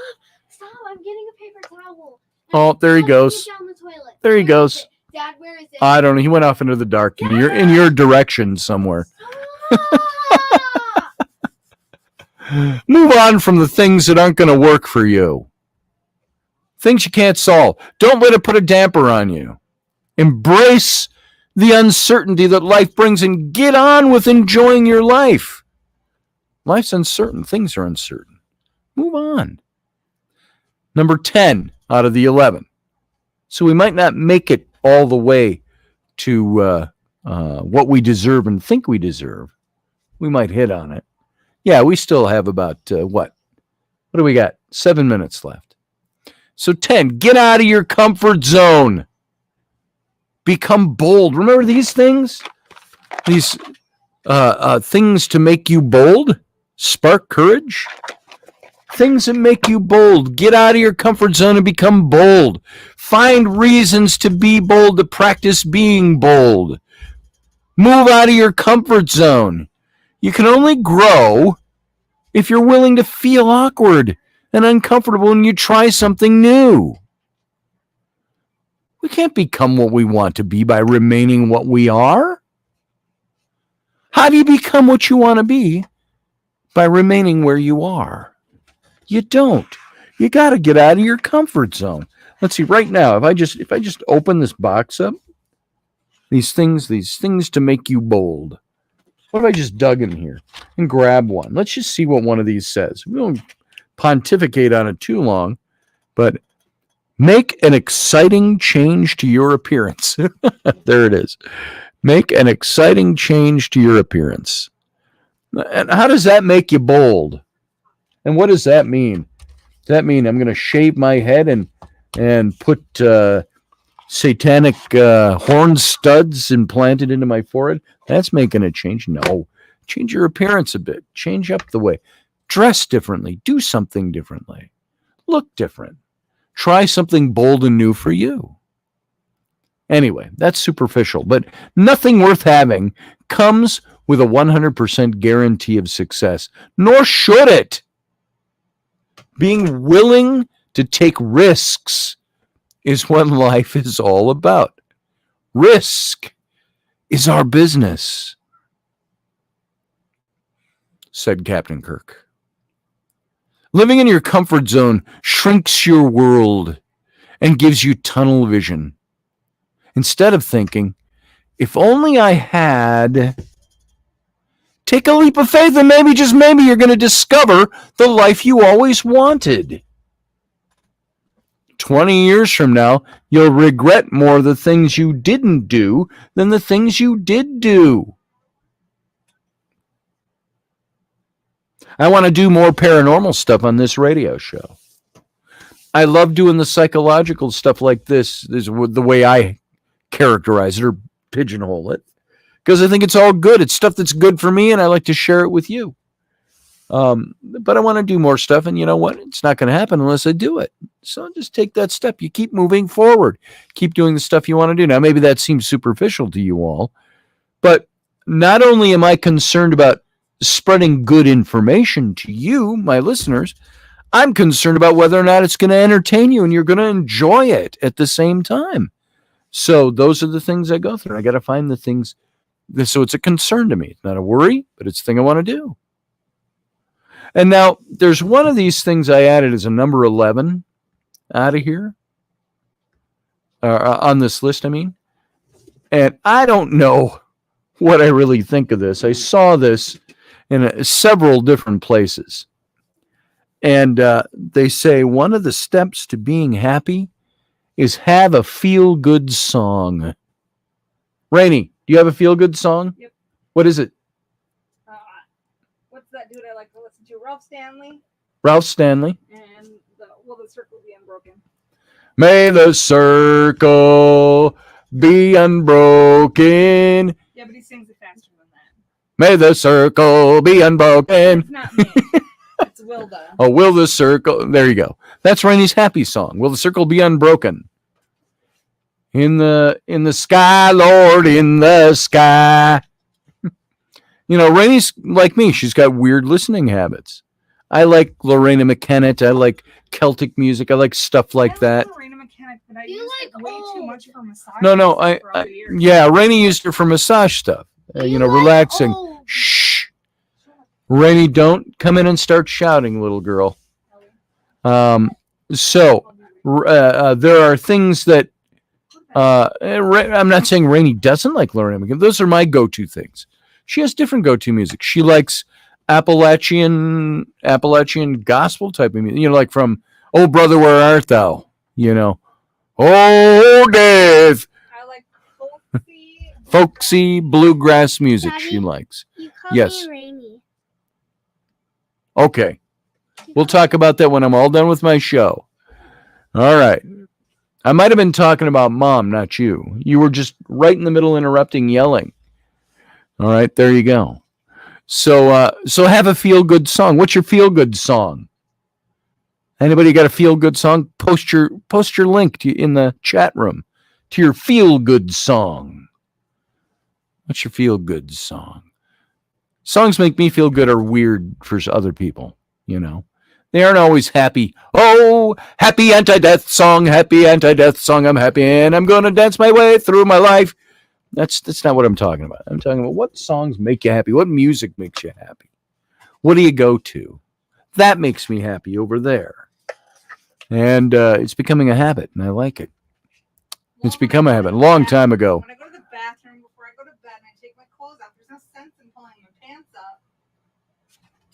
I'm getting a paper towel. Oh, there he goes. Down the toilet. There he goes. Dad, where is it? I don't know. He went off into the dark in your direction somewhere. Move on from the things that aren't going to work for you. Things you can't solve. Don't let it put a damper on you. Embrace the uncertainty that life brings and get on with enjoying your life. Life's uncertain. Things are uncertain. Move on. Number 10 out of the 11. So we might not make it all the way to what we deserve and think we deserve. We might hit on it. Yeah, we still have about, what do we got? 7 minutes left. So 10, get out of your comfort zone. Become bold. Remember these things? These things to make you bold? Spark courage? Things that make you bold. Get out of your comfort zone and become bold. Find reasons to be bold, to practice being bold. Move out of your comfort zone. You can only grow if you're willing to feel awkward and uncomfortable when you try something new. We can't become what we want to be by remaining what we are. How do you become what you want to be? By remaining where you are. You don't. You got to get out of your comfort zone. Let's see, right now, if I just open this box up, these things to make you bold. What if I just dug in here and grab one? Let's just see what one of these says. We don't pontificate on it too long, but make an exciting change to your appearance. There it is. Make an exciting change to your appearance. And how does that make you bold? And what does that mean? Does that mean I'm going to shave my head and put satanic horn studs implanted into my forehead. That's making a change. No. Change your appearance a bit. Change up the way. Dress differently. Do something differently. Look different. Try something bold and new for you. Anyway, that's superficial, but nothing worth having comes with a 100% guarantee of success, nor should it. Being willing to take risks is what life is all about. Risk is our business, said Captain Kirk. Living in your comfort zone shrinks your world and gives you tunnel vision. Instead of thinking, if only I had, take a leap of faith and maybe, just maybe, you're going to discover the life you always wanted. 20 years from now, you'll regret more the things you didn't do than the things you did do. I want to do more paranormal stuff on this radio show. I love doing the psychological stuff like this. This is the way I characterize it or pigeonhole it, because I think it's all good. It's stuff that's good for me, and I like to share it with you. But I want to do more stuff, and you know what? It's not going to happen unless I do it. So just take that step. You keep moving forward. Keep doing the stuff you want to do. Now, maybe that seems superficial to you all, but not only am I concerned about spreading good information to you, my listeners, I'm concerned about whether or not it's going to entertain you and you're going to enjoy it at the same time. So those are the things I go through. I got to find the things. So it's a concern to me. It's not a worry, but it's a thing I want to do. And now there's one of these things I added as a number 11 out of here. On this list, I mean. And I don't know what I really think of this. I saw this in several different places. And they say one of the steps to being happy is have a feel-good song. Rainey, do you have a feel-good song? Yep. What is it? What's that dude I like to listen to? Ralph Stanley. Ralph Stanley. And Will the Circle Be Unbroken? May the circle be unbroken. Yeah, but he sings it faster than that. May the circle be unbroken. It's not me. It's Wilda. Oh, will the circle... There you go. That's Rainey's happy song. Will the circle be unbroken? In the sky, Lord, in the sky. You know, Rainey's like me. She's got weird listening habits. I like Lorena McKennitt. I like Celtic music. I like stuff like that. Lorena McKennitt, but I You used like it way old. too much for massage. No, for other years. yeah, Rainey used her for massage stuff. You know, relaxing. Shh. Rainey, don't come in and start shouting, little girl. So there are things that I'm not saying Rainey doesn't like Lorena McKennitt. Those are my go-to things. She has different go-to music. She likes Appalachian gospel type of music. You know, like from "Oh Brother, Where Art Thou?" You know, "Oh Death." I like Folksy bluegrass music. Daddy, she likes. You call Yes. me Rainy. Okay. We'll talk about that when I'm all done with my show. All right. I might have been talking about Mom, not you. You were just right in the middle, interrupting, yelling. All right, there you go. So have a feel-good song. What's your feel-good song? Anybody got a feel-good song? Post your link in the chat room to your feel-good song. What's your feel-good song? Songs make me feel good are weird for other people, you know. They aren't always happy. Oh, happy anti-death song, I'm happy and I'm going to dance my way through my life. That's not what I'm talking about. I'm talking about what songs make you happy, what music makes you happy. What do you go to? That makes me happy over there. And it's becoming a habit, and I like it. It's become a habit a long time ago. When I go to the bathroom before I go to bed and I take my clothes off, there's no sense in pulling my pants up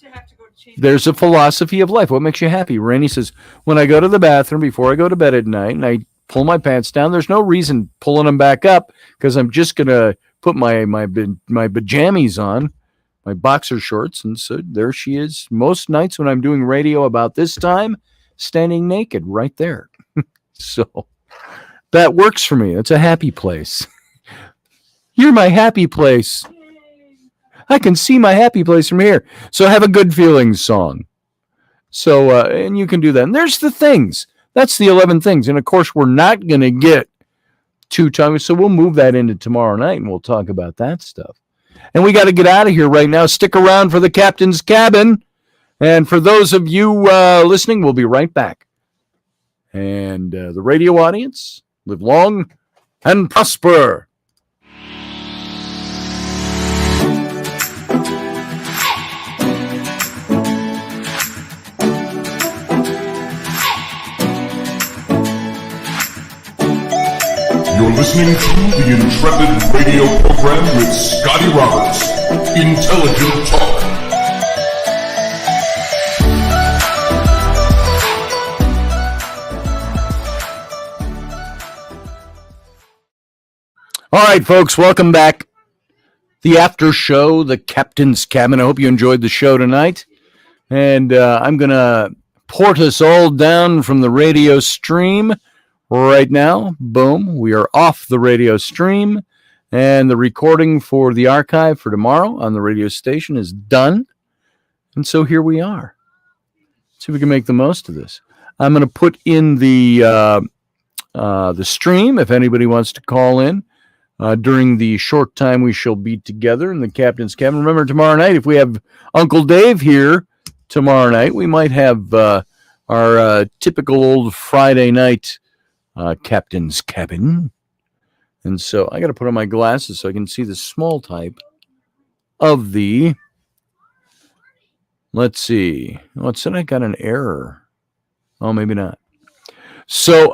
to have to go to change. There's a philosophy of life. What makes you happy? Rainey says, when I go to the bathroom before I go to bed at night and I pull my pants down, there's no reason pulling them back up because I'm just going to put my pajamas on, my boxer shorts. And so there she is. Most nights when I'm doing radio about this time, standing naked right there. So that works for me. It's a happy place. You're my happy place. I can see my happy place from here. So have a good feelings song. So, and you can do that. And there's the things. That's the 11 things. And of course, we're not going to get to time. So we'll move that into tomorrow night and we'll talk about that stuff. And we got to get out of here right now. Stick around for the Captain's Cabin. And for those of you listening, we'll be right back. And the radio audience, live long and prosper. You're listening to the Intrepid radio program with Scotty Roberts. Intelligent Talk. All right, folks, welcome back. The after show, the Captain's Cabin. I hope you enjoyed the show tonight. And I'm going to port us all down from the radio stream right now. Boom. We are off the radio stream. And the recording for the archive for tomorrow on the radio station is done. And so here we are. See if we can make the most of this. I'm going to put in the stream if anybody wants to call in. During the short time we shall be together in the Captain's Cabin. Remember, tomorrow night, if we have Uncle Dave here tomorrow night, we might have our typical old Friday night Captain's Cabin. And so I got to put on my glasses so I can see the small type of the... Let's see. Oh, it said I got an error. Oh, maybe not. So,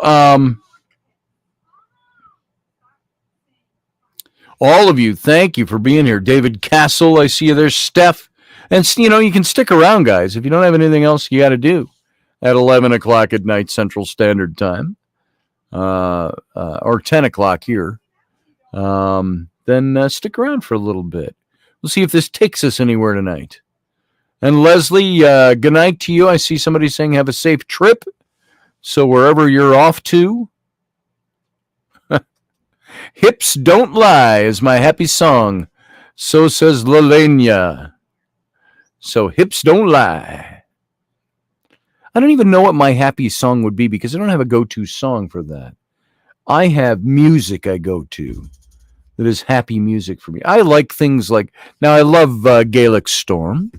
all of you, thank you for being here. David Castle, I see you there. Steph. And, you know, you can stick around, guys. If you don't have anything else you got to do at 11 o'clock at night Central Standard Time, or 10 o'clock here, then stick around for a little bit. We'll see if this takes us anywhere tonight. And Leslie, good night to you. I see somebody saying have a safe trip. So wherever you're off to, Hips Don't Lie is my happy song. So says Lelania. So Hips Don't Lie. I don't even know what my happy song would be because I don't have a go-to song for that. I have music I go to that is happy music for me. I like things like, now I love Gaelic Storm,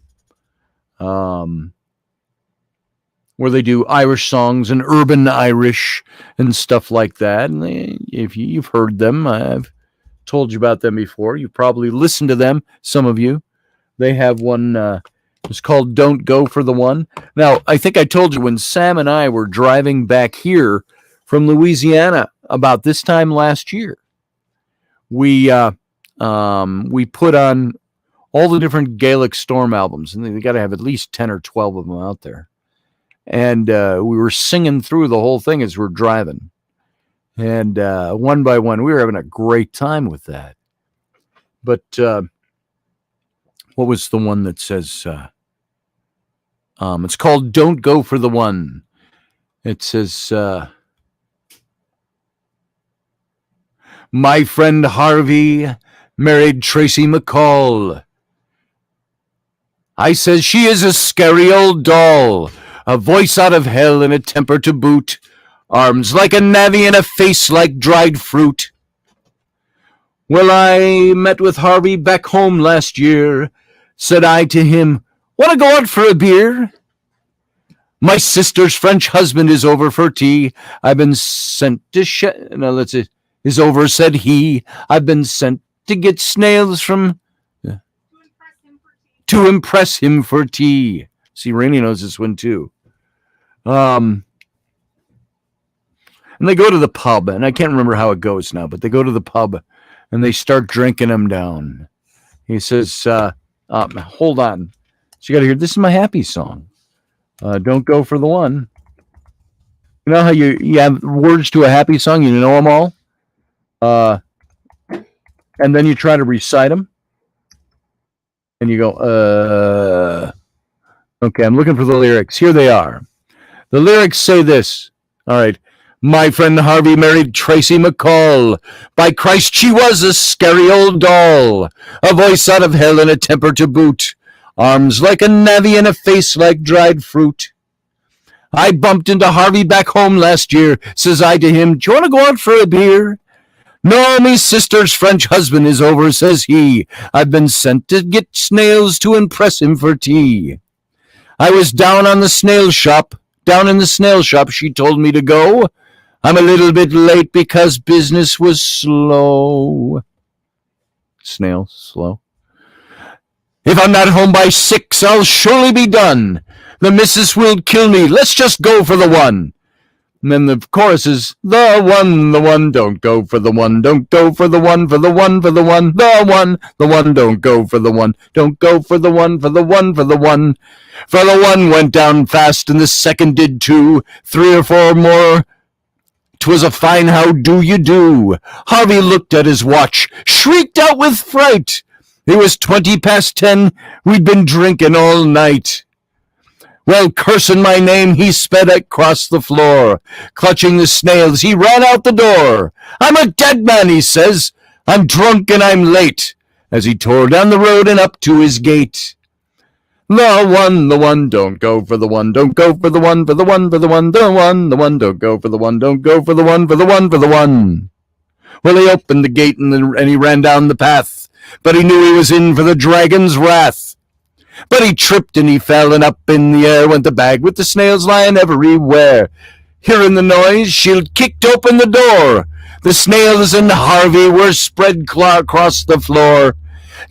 where they do Irish songs and urban Irish and stuff like that. And if you've heard them, I've told you about them before. You've probably listened to them, some of you. They have one, it's called Don't Go for the One. Now, I think I told you when Sam and I were driving back here from Louisiana about this time last year, we put on all the different Gaelic Storm albums, and they got to have at least 10 or 12 of them out there. And we were singing through the whole thing as we're driving. And one by one, we were having a great time with that. But what was the one that says, it's called Don't Go for the One. It says, my friend Harvey married Tracy McCall. I says she is a scary old doll. A voice out of hell and a temper to boot. Arms like a navvy and a face like dried fruit. Well, I met with Harvey back home last year. Said I to him, want to go out for a beer? My sister's French husband is over for tea. I've been sent to is over, said he. I've been sent to get snails from... to impress him for tea. See, Rainey knows this one too. And they go to the pub, and I can't remember how it goes now, but they go to the pub, and they start drinking him down. He says, hold on. So you got to hear, this is my happy song. Don't Go for the One. You know how you have words to a happy song, you know them all? And then you try to recite them. And you go, okay, I'm looking for the lyrics. Here they are. The lyrics say this. All right. My friend Harvey married Tracy McCall. By Christ, she was a scary old doll. A voice out of hell and a temper to boot. Arms like a navvy and a face like dried fruit. I bumped into Harvey back home last year. Says I to him, "Do you want to go out for a beer?" "No, me sister's French husband is over," says he. "I've been sent to get snails to impress him for tea." I was down in the snail shop, she told me to go. I'm a little bit late because business was slow. Snail, slow. "If I'm not home by 6, I'll surely be done. The missus will kill me. Let's just go for the one." And then the chorus is, the one, don't go for the one, don't go for the one, for the one, for the one, the one, don't go for the one, don't go for the one, for the one, for the one. For the one went down fast, and the second did too. 3 or 4 more. 'Twas a fine how do you do. Harvey looked at his watch, shrieked out with fright. It was 20 past 10. We'd been drinking all night. Well, cursing my name, he sped across the floor. Clutching the snails, he ran out the door. "I'm a dead man," he says. "I'm drunk and I'm late," as he tore down the road and up to his gate. The one, don't go for the one, don't go for the one, for the one, for the one, the one, don't go for the one, don't go for the one, for the one, for the one. Well, he opened the gate and he ran down the path, but he knew he was in for the dragon's wrath. But he tripped and he fell, and up in the air went the bag with the snails lying everywhere. Hearing the noise, she kicked open the door. The snails and Harvey were spread across the floor.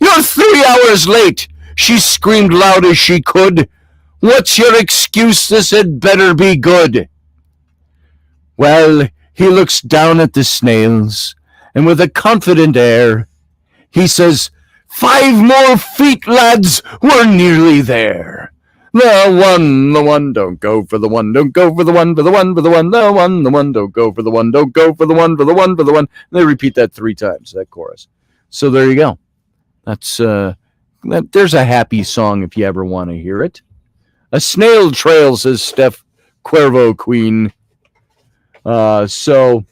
"You're 3 hours late," she screamed loud as she could. "What's your excuse? This had better be good." Well, he looks down at the snails, and with a confident air, he says, "5 more feet, lads, we're nearly there. The one, don't go for the one, don't go for the one, for the one, for the one, the one, don't go for the one, don't go for the one, for the one, for the one." And they repeat that 3 times, that chorus. So there you go. That's there's a happy song if you ever want to hear it. A snail trail, says Steph Cuervo Queen. So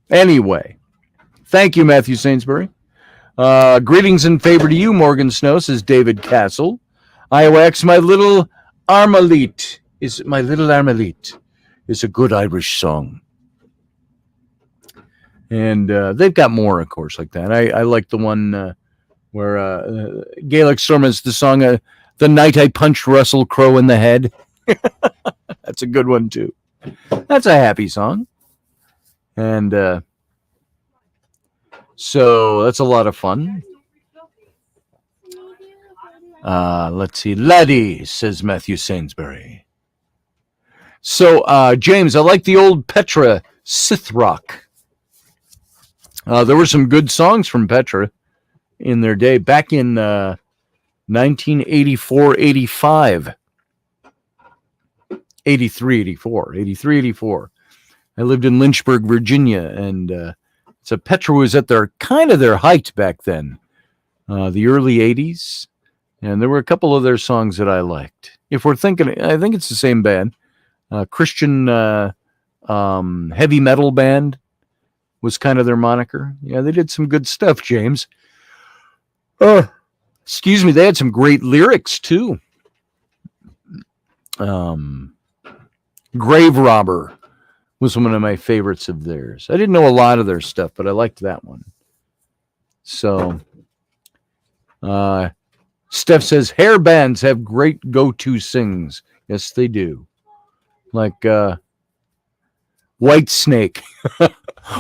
anyway, thank you, Matthew Sainsbury. Greetings and favor to you, Morgan Snow, says David Castle. Iowa X, my little Armalite is a good Irish song. And they've got more, of course, like that. I like the one where Gaelic Storm is the song, "The Night I Punched Russell Crowe in the Head." That's a good one, too. That's a happy song. And so that's a lot of fun. Let's see. "Laddie," says Matthew Sainsbury. So, James, I like the old Petra Sith Rock. There were some good songs from Petra in their day, back in 1984, 85. 83, 84. I lived in Lynchburg, Virginia, and so Petra was at their height back then, the early 80s. And there were a couple of their songs that I liked. If we're thinking, I think it's the same band. Christian heavy metal band was kind of their moniker. Yeah, they did some good stuff, James. Excuse me, they had some great lyrics, too. Grave Robber was one of my favorites of theirs. I didn't know a lot of their stuff, but I liked that one. So, Steph says, hair bands have great go-to sings. Yes, they do. Like White Snake.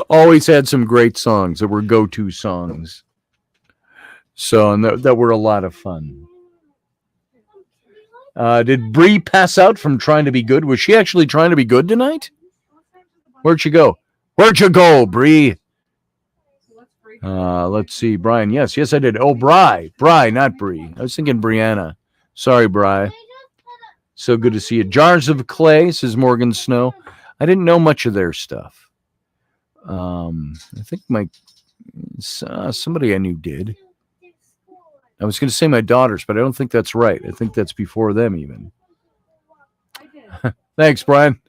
Always had some great songs that were go-to songs. So, and that were a lot of fun. Did Bree pass out from trying to be good? Was she actually trying to be good tonight? Where'd she go? Where'd you go, Bree? Let's see, Brian. Yes, I did. Oh, Bri, not Bree. I was thinking Brianna. Sorry, Bri. So good to see you. Jars of Clay, says Morgan Snow. I didn't know much of their stuff. I think somebody I knew did. I was going to say my daughters, but I don't think that's right. I think that's before them even. Thanks, Brian.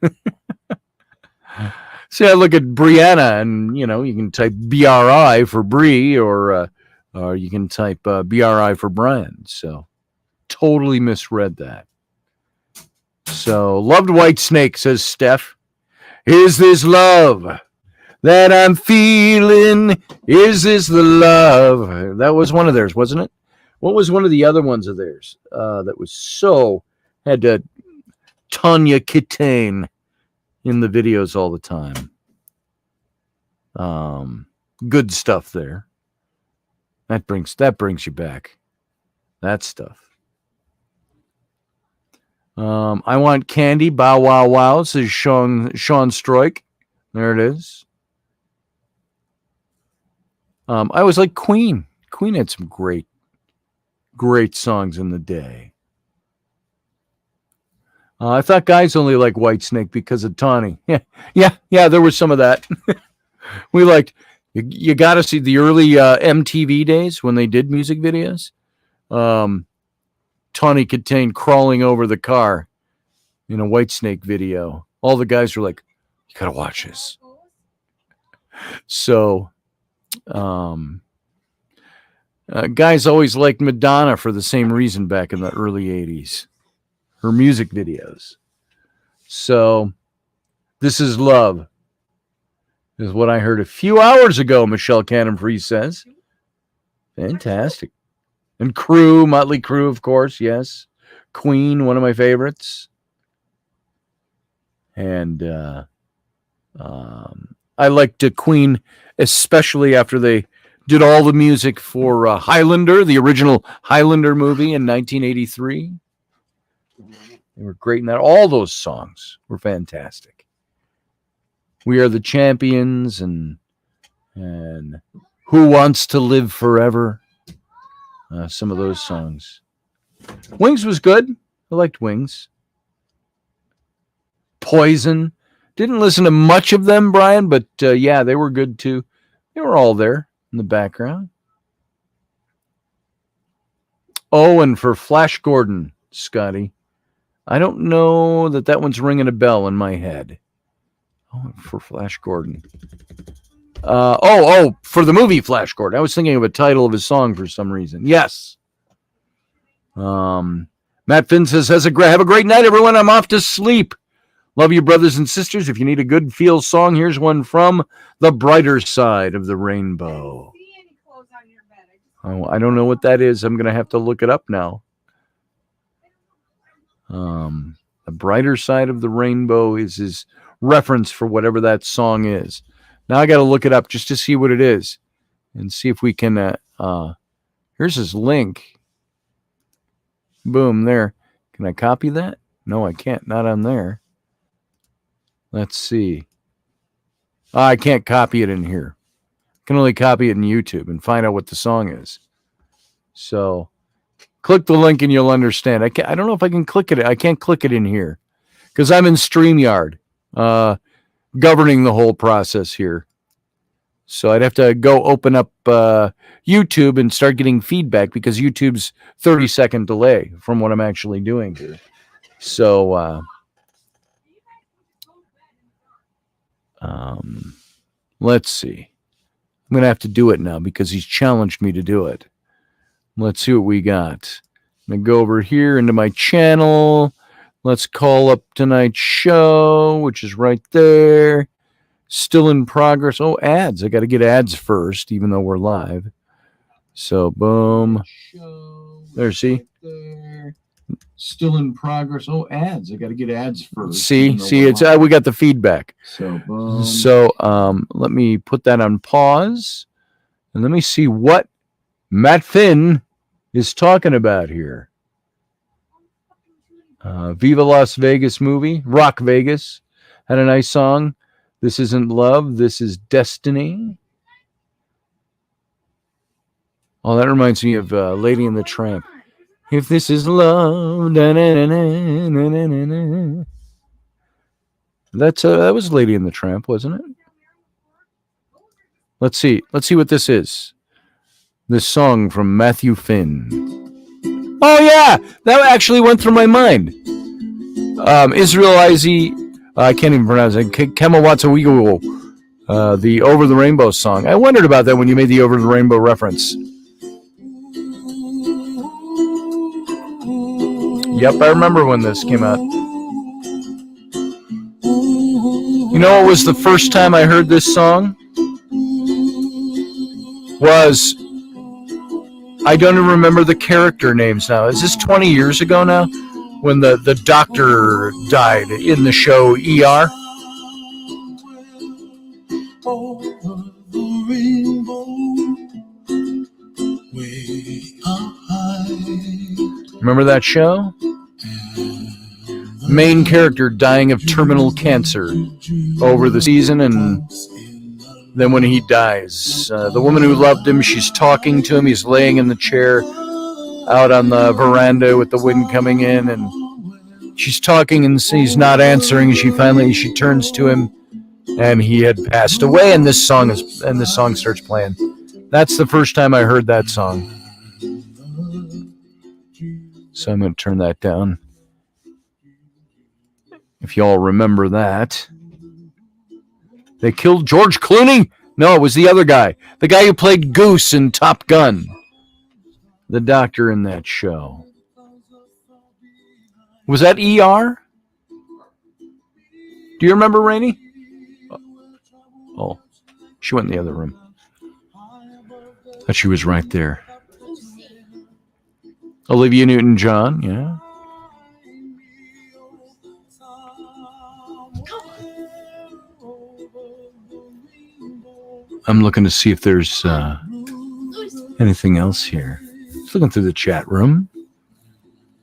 See, I look at Brianna, and you can type BRI for Bree, or you can type BRI for Brian. So, totally misread that. So, loved White Snake, says Steph. Is this love that I'm feeling? Is this the love? That was one of theirs, wasn't it? What was one of the other ones of theirs that was had Tanya Kitane in the videos all the time? Good stuff there. That brings you back. That stuff. I want candy. Bow wow wow, says Sean Stroik. There it is. I always like Queen. Queen had some great songs in the day. I thought guys only like Whitesnake because of Tawny. Yeah, there was some of that. We liked, you got to see the early MTV days when they did music videos. Tawny Katane crawling over the car in a Whitesnake video. All the guys were like, you got to watch this. So, guys always liked Madonna for the same reason back in the early 80s. Her music videos. So, This Is Love is what I heard a few hours ago, Michelle Cannon Free says. Fantastic. And Crew, Motley Crue, of course, yes. Queen, one of my favorites. And I liked Queen, especially after they did all the music for Highlander, the original Highlander movie in 1983. They were great in that. All those songs were fantastic. We Are the Champions and Who Wants to Live Forever. Some of those songs. Wings was good. I liked Wings. Poison. Didn't listen to much of them, Brian, but yeah, they were good too. They were all there in the background. Oh, and for Flash Gordon, Scotty. I don't know that one's ringing a bell in my head. Oh, for Flash Gordon. For the movie Flash Gordon. I was thinking of a title of his song for some reason. Yes. Matt Finn says, have a great night, everyone. I'm off to sleep. Love you, brothers and sisters. If you need a good feel song, here's one from The Brighter Side of the Rainbow. Oh, I don't know what that is. I'm going to have to look it up now. The Brighter Side of the Rainbow is his reference for whatever that song is. Now I got to look it up just to see what it is and see if we can. Here's his link. Boom, there. Can I copy that? No, I can't. Not on there. Let's see. I can't copy it in here. I can only copy it in YouTube and find out what the song is. So click the link and you'll understand. I don't know if I can click it. I can't click it in here because I'm in StreamYard, governing the whole process here. So I'd have to go open up YouTube and start getting feedback because YouTube's 30-second delay from what I'm actually doing here. So let's see. I'm going to have to do it now because he's challenged me to do it. Let's see what we got. I'm going to go over here into my channel. Let's call up tonight's show, which is right there. Still in progress. Oh, ads. I got to get ads first, even though we're live. So, boom. There, see? Still in progress. Oh, ads. I got to get ads first. See, it's we got the feedback. So, boom. So, let me put that on pause. And let me see what Matt Finn is talking about here. Viva Las Vegas movie. Rock Vegas. Had a nice song. This Isn't Love. This Is Destiny. Oh, that reminds me of Lady and the Tramp. If this is love. Na, na, na, na, na, na, na. That was Lady and the Tramp, wasn't it? Let's see. Let's see what this is. This song from Matthew Finn. Oh, yeah. That actually went through my mind. Israel Izzy, I can't even pronounce it. Kemawatsawego, the Over the Rainbow song. I wondered about that when you made the Over the Rainbow reference. Yep, I remember when this came out. You know what was the first time I heard this song? Was, I don't even remember the character names now. Is this 20 years ago now? When the doctor died in the show ER? Remember that show? Main character dying of terminal cancer over the season, and then when he dies, the woman who loved him, she's talking to him. He's laying in the chair out on the veranda with the wind coming in, and she's talking and he's not answering. She turns to him, and he had passed away, and this song starts playing. That's the first time I heard that song. So I'm going to turn that down. If y'all remember that. They killed George Clooney? No, it was the other guy. The guy who played Goose in Top Gun. The doctor in that show. Was that ER? Do you remember Rainey? Oh, she went in the other room. Thought she was right there. Olivia Newton-John, yeah. I'm looking to see if there's anything else here. Just looking through the chat room.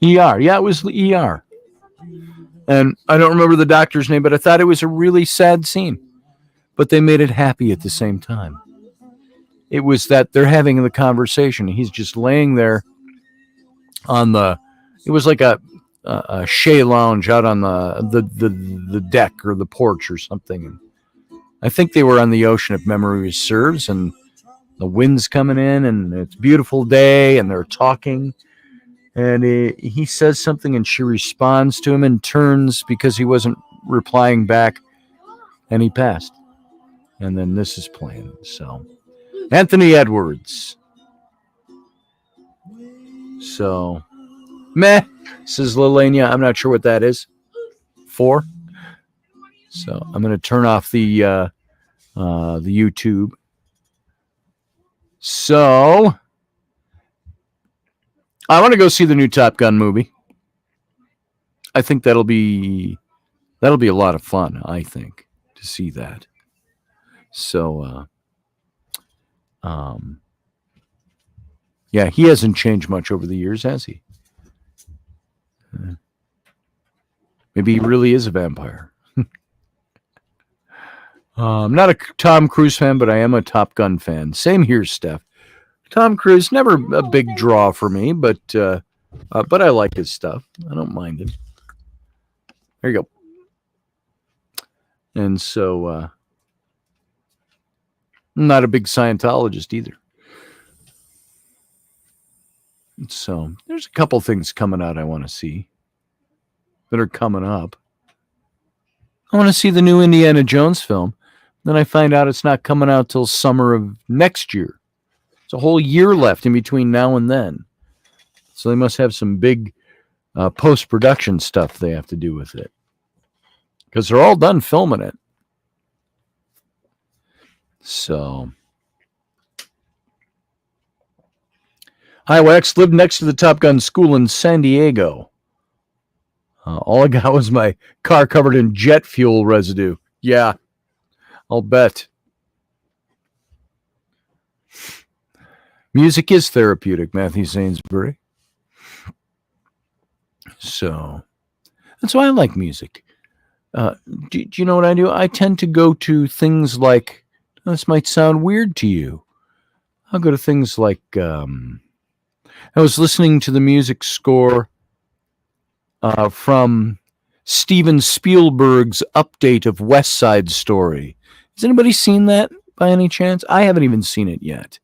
ER. Yeah, it was ER. And I don't remember the doctor's name, but I thought it was a really sad scene. But they made it happy at the same time. It was that they're having the conversation. He's just laying there on the... It was like a Shea lounge out on the deck or the porch or something. I think they were on the ocean, if memory serves, and the wind's coming in, and it's a beautiful day, and they're talking, and he says something, and she responds to him and turns because he wasn't replying back, and he passed. And then this is playing. So, Anthony Edwards. So, meh, says Lelania. I'm not sure what that is. 4. So I'm going to turn off the YouTube. So I want to go see the new Top Gun movie. I think that'll be a lot of fun, I think, to see that. So yeah, he hasn't changed much over the years, has he? Maybe he really is a vampire. I'm not a Tom Cruise fan, but I am a Top Gun fan. Same here, Steph. Tom Cruise, never a big draw for me, but I like his stuff. I don't mind him. There you go. And so, I'm not a big Scientologist either. So, there's a couple things coming out I want to see that are coming up. I want to see the new Indiana Jones film. Then I find out it's not coming out till summer of next year. It's a whole year left in between now and then. So they must have some big post-production stuff they have to do with it. Because they're all done filming it. So. Hi, Wax. Lived next to the Top Gun school in San Diego. All I got was my car covered in jet fuel residue. Yeah, I'll bet. Music is therapeutic, Matthew Sainsbury. So, that's why I like music. Do you know what I do? I tend to go to things like, this might sound weird to you. I'll go to things like, I was listening to the music score from Steven Spielberg's update of West Side Story. Has anybody seen that by any chance? I haven't even seen it yet.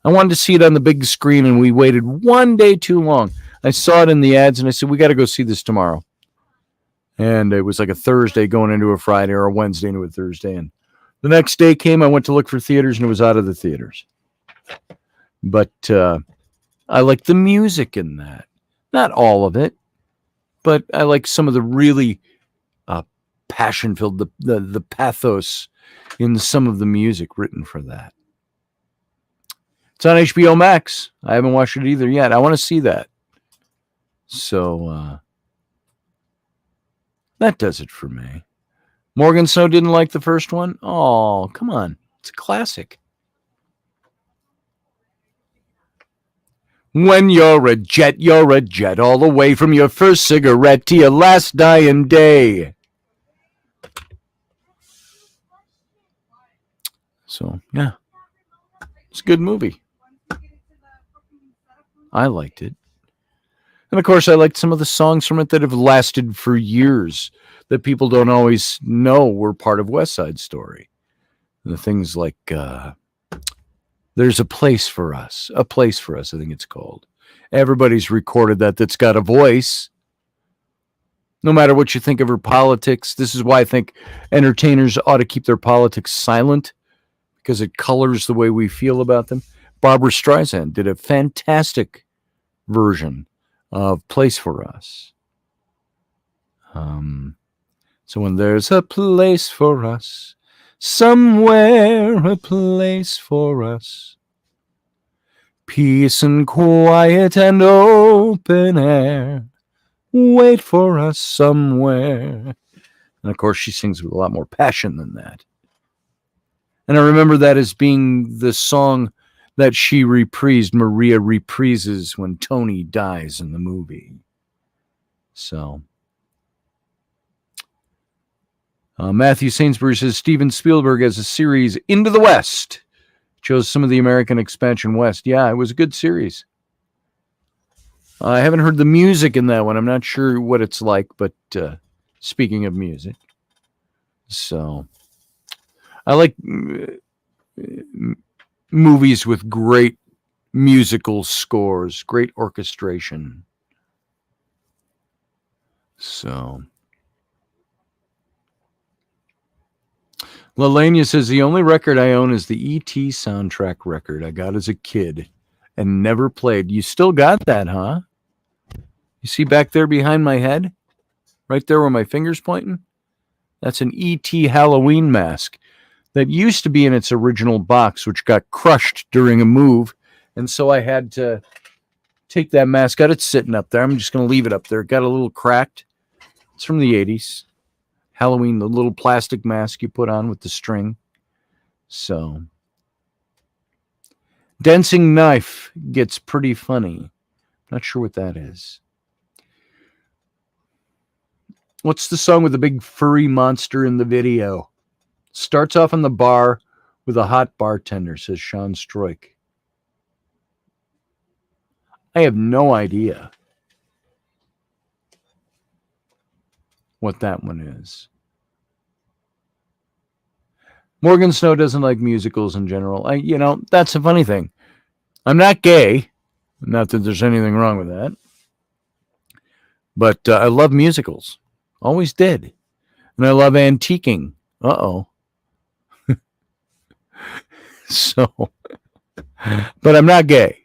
I wanted to see it on the big screen, and we waited one day too long. I saw it in the ads, and I said, we got to go see this tomorrow. And it was like a Thursday going into a Friday or a Wednesday into a Thursday. And the next day came, I went to look for theaters and it was out of the theaters. But I like the music in that. Not all of it, but I like some of the really passion-filled, the pathos in some of the music written for that. It's on HBO Max. I haven't watched it either yet. I want to see that. So that does it for me. Morgan Snow didn't like the first one? Oh, come on. It's a classic. When you're a jet all the way from your first cigarette to your last dying day. So, yeah. It's a good movie. I liked it. And, of course, I liked some of the songs from it that have lasted for years that people don't always know were part of West Side Story. The things like There's a Place for Us. A Place for Us, I think it's called. Everybody's recorded that's got a voice. No matter what you think of her politics, this is why I think entertainers ought to keep their politics silent, because it colors the way we feel about them. Barbra Streisand did a fantastic version of Place for Us. So when there's a place for us, somewhere a place for us, peace and quiet and open air, wait for us somewhere. And of course she sings with a lot more passion than that. And I remember that as being the song that she reprised, Maria reprises when Tony dies in the movie. So, Matthew Sainsbury says Steven Spielberg has a series, Into the West. Chose some of the American expansion west. Yeah, it was a good series. I haven't heard the music in that one. I'm not sure what it's like, but speaking of music. So, I like movies with great musical scores, great orchestration. So, Lelania says the only record I own is the E.T. soundtrack record I got as a kid and never played. You still got that, huh? You see back there behind my head? Right there where my finger's pointing? That's an E.T. Halloween mask that used to be in its original box, which got crushed during a move. And so I had to take that mask out. It's sitting up there. I'm just going to leave it up there. It got a little cracked. It's from the 80s. Halloween, the little plastic mask you put on with the string. So, Dancing Knife gets pretty funny. Not sure what that is. What's the song with the big furry monster in the video? Starts off in the bar with a hot bartender, says Sean Stroik. I have no idea what that one is. Morgan Snow doesn't like musicals in general. That's a funny thing. I'm not gay. Not that there's anything wrong with that. But I love musicals. Always did. And I love antiquing. Uh-oh. So, but I'm not gay.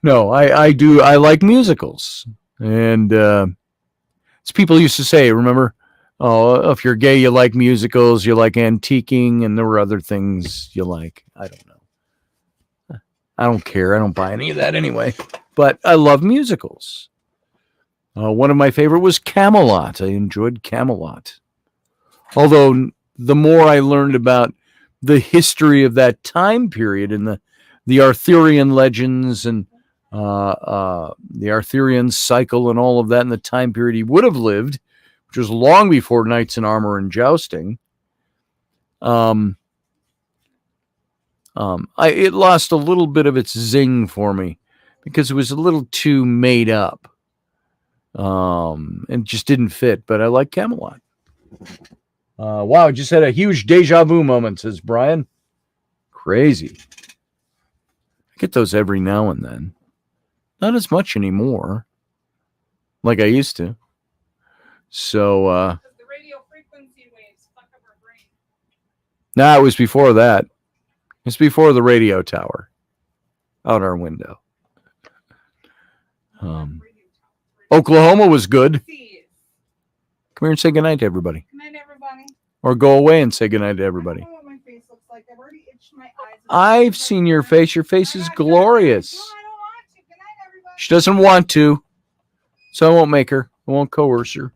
No, I do. I like musicals. And as people used to say, remember, oh, if you're gay, you like musicals, you like antiquing, and there were other things you like. I don't know. I don't care. I don't buy any of that anyway. But I love musicals. One of my favorite was Camelot. I enjoyed Camelot. Although the more I learned about the history of that time period and the Arthurian legends and the Arthurian cycle and all of that in the time period he would have lived, which was long before knights in armor and jousting, it lost a little bit of its zing for me because it was a little too made up and just didn't fit. But I like Camelot. Wow, just had a huge deja vu moment, says Brian. Crazy. I get those every now and then. Not as much anymore, like I used to. So, No, it was before that. It's before the radio tower out our window. Oklahoma was good. Come here and say goodnight to everybody. Good night, everybody. Or go away and say goodnight to everybody. I don't know what my face looks like. I've already itched my eyes. I've seen your face. Your face is glorious. No, I don't want to. Good night, everybody. She doesn't want to, so I won't make her. I won't coerce her.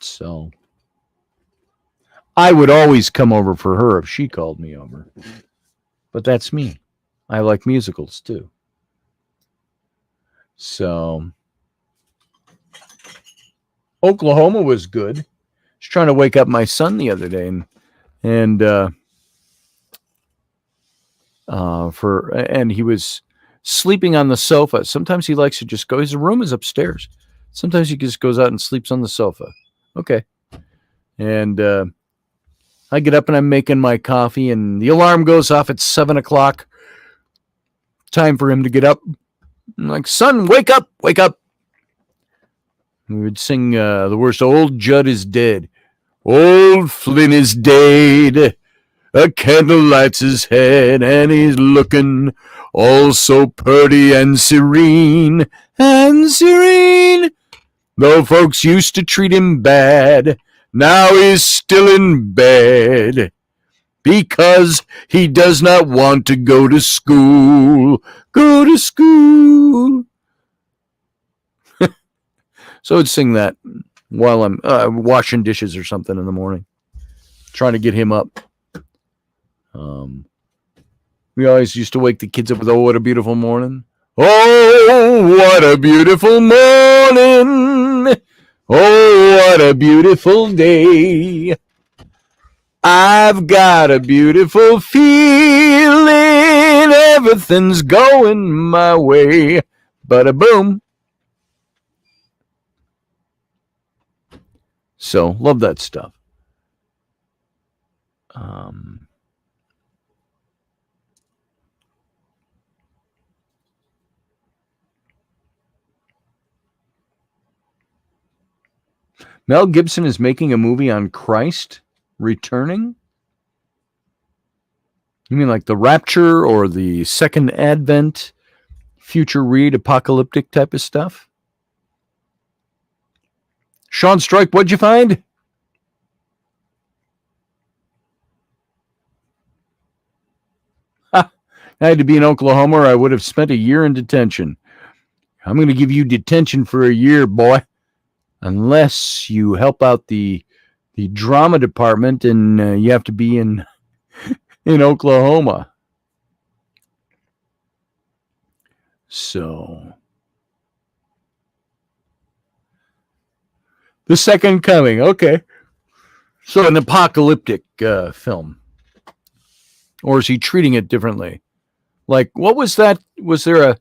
So I would always come over for her if she called me over. But that's me. I like musicals too. So Oklahoma was good. I was trying to wake up my son the other day and he was sleeping on the sofa. Sometimes he likes to just go. His room is upstairs. Sometimes he just goes out and sleeps on the sofa. Okay. And I get up and I'm making my coffee and the alarm goes off at 7:00. Time for him to get up. I'm like, son, wake up, wake up. We would sing the worst. Old Judd is dead. Old Flynn is dead. A candle lights his head and he's looking all so purty and serene. And serene. Though folks used to treat him bad, now he's still in bed. Because he does not want to go to school. Go to school. So I'd sing that while I'm washing dishes or something in the morning. Trying to get him up. We always used to wake the kids up with, oh, what a beautiful morning. Oh, what a beautiful morning. Oh, what a beautiful day. I've got a beautiful feeling. Everything's going my way. Bada boom. So, love that stuff. Mel Gibson is making a movie on Christ returning? You mean like the rapture or the second advent, future read, apocalyptic type of stuff? Sean Strike, what'd you find? I had to be in Oklahoma or I would have spent a year in detention. I'm going to give you detention for a year, boy, unless you help out the drama department and you have to be in Oklahoma. So, the second coming, okay. So an apocalyptic film. Or is he treating it differently? Like, what was that? Was there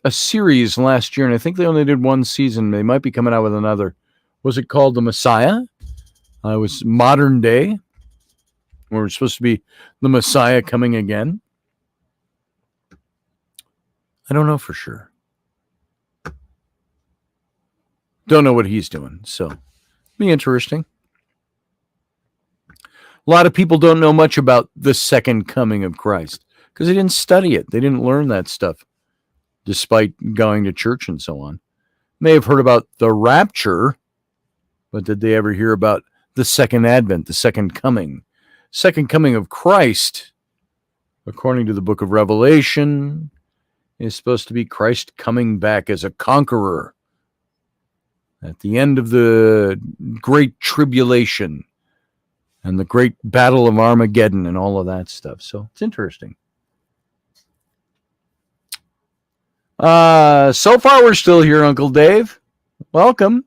a series last year, and I think they only did one season. They might be coming out with another. Was it called The Messiah? It was modern day. Where it's supposed to be the Messiah coming again. I don't know for sure. Don't know what he's doing. So, be interesting. A lot of people don't know much about the second coming of Christ because they didn't study it. They didn't learn that stuff despite going to church and so on. May have heard about the rapture, but did they ever hear about the second advent, the second coming? Second coming of Christ, according to the book of Revelation, is supposed to be Christ coming back as a conqueror at the end of the great tribulation and the great battle of Armageddon and all of that stuff. So it's interesting. So far we're still here, Uncle Dave. Welcome.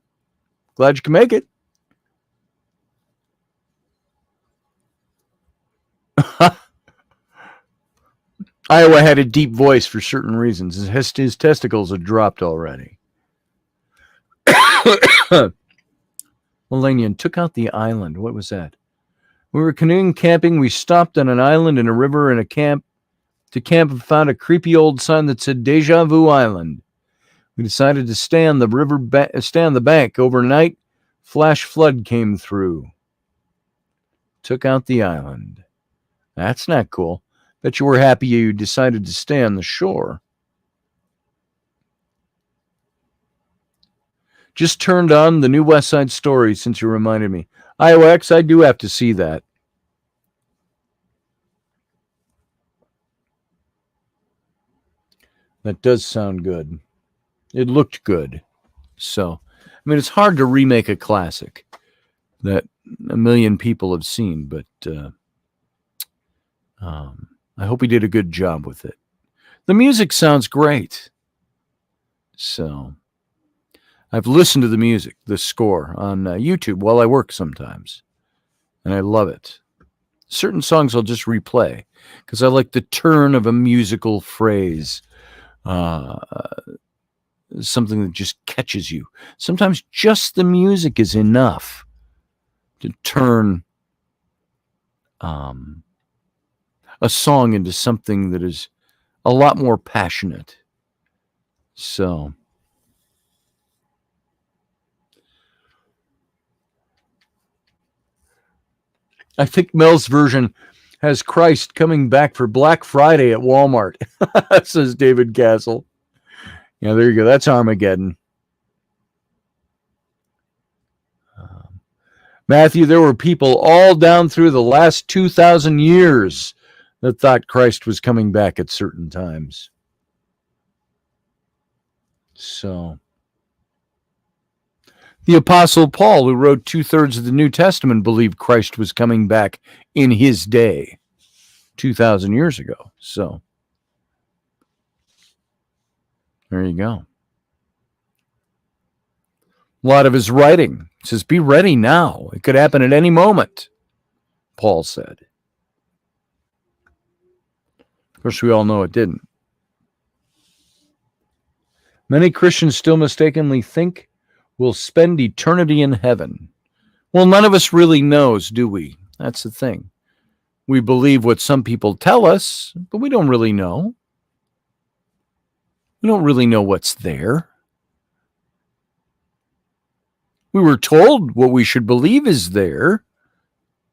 Glad you can make it. Iowa had a deep voice for certain reasons. His testicles had dropped already. Melanian took out the island. What was that? We were canoeing camping. We stopped on an island in a river in a camp to camp and found a creepy old sign that said Deja Vu Island. We decided to stay on the bank overnight. Flash flood came through. took out the island. That's not cool. Bet you were happy you decided to stay on the shore. Just turned on the new West Side Story since you reminded me. IOX, I do have to see that. That does sound good. It looked good. So, I mean, it's hard to remake a classic that a million people have seen, but I hope he did a good job with it. The music sounds great. So, I've listened to the music, the score, on YouTube while I work sometimes, and I love it. Certain songs I'll just replay because I like the turn of a musical phrase. Something that just catches you. Sometimes just the music is enough to turn a song into something that is a lot more passionate. So, I think Mel's version has Christ coming back for Black Friday at Walmart, says David Castle. Yeah, there you go. That's Armageddon. Matthew, there were people all down through the last 2,000 years that thought Christ was coming back at certain times. So, the Apostle Paul, who wrote 2/3 of the New Testament, believed Christ was coming back in his day 2,000 years ago. So, there you go. A lot of his writing says, be ready now. It could happen at any moment, Paul said. Of course, we all know it didn't. Many Christians still mistakenly think we'll spend eternity in heaven. Well, none of us really knows, do we? That's the thing. We believe what some people tell us, but we don't really know. We don't really know what's there. We were told what we should believe is there,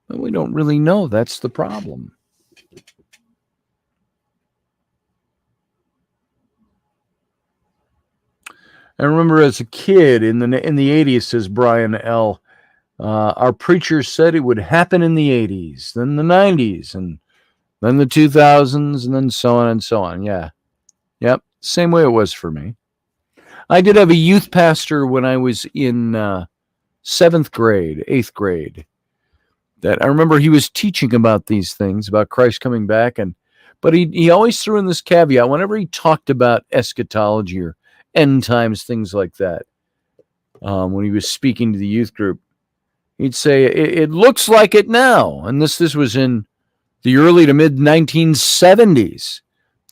but we don't really know. That's the problem. I remember as a kid in the 80s, says Brian L., our preacher said it would happen in the 80s, then the 90s, and then the 2000s, and then so on and so on. Yeah. Yep. Same way it was for me. I did have a youth pastor when I was in 7th grade, 8th grade, that I remember he was teaching about these things, about Christ coming back. But he always threw in this caveat whenever he talked about eschatology or end times, things like that. When he was speaking to the youth group, he'd say, it looks like it now. And this was in the early to mid 1970s.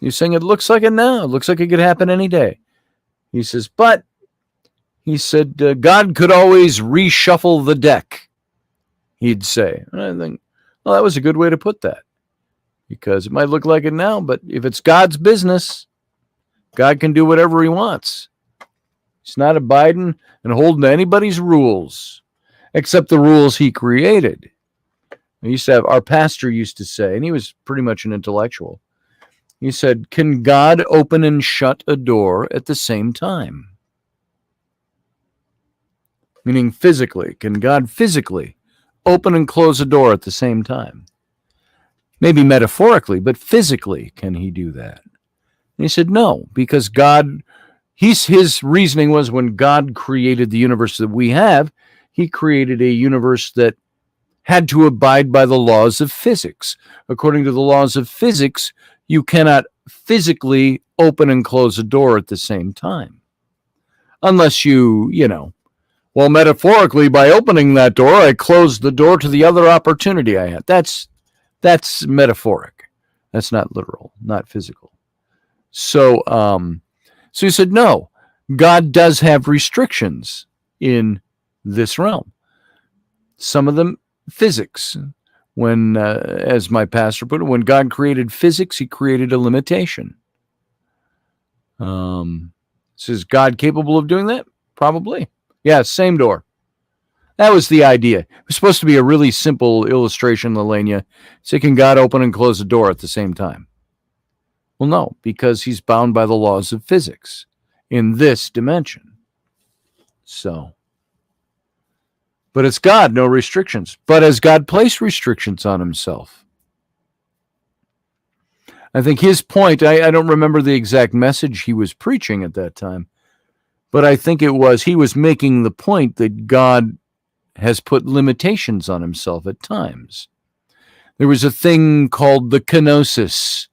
He's saying it looks like it now. It looks like it could happen any day. He says, but he said, God could always reshuffle the deck, he'd say. And I think, well, that was a good way to put that. Because it might look like it now, but if it's God's business, God can do whatever he wants. He's not abiding and holding to anybody's rules, except the rules he created. Our pastor used to say, and he was pretty much an intellectual, he said, can God open and shut a door at the same time? Meaning physically. Can God physically open and close a door at the same time? Maybe metaphorically, but physically, can he do that? And he said, no, because God, his reasoning was when God created the universe that we have, he created a universe that had to abide by the laws of physics. According to the laws of physics, you cannot physically open and close a door at the same time. Unless well, metaphorically, by opening that door, I closed the door to the other opportunity I had. That's metaphoric. That's not literal, not physical. So he said, no, God does have restrictions in this realm. Some of them physics. When, as my pastor put it, when God created physics, he created a limitation. So is God capable of doing that? Probably. Yeah, same door. That was the idea. It was supposed to be a really simple illustration, Lelania. Say, can God open and close a door at the same time? Well, no, because he's bound by the laws of physics in this dimension. So, but it's God, no restrictions. But has God placed restrictions on himself? I think his point, I don't remember the exact message he was preaching at that time, but I think he was making the point that God has put limitations on himself at times. There was a thing called the kenosis,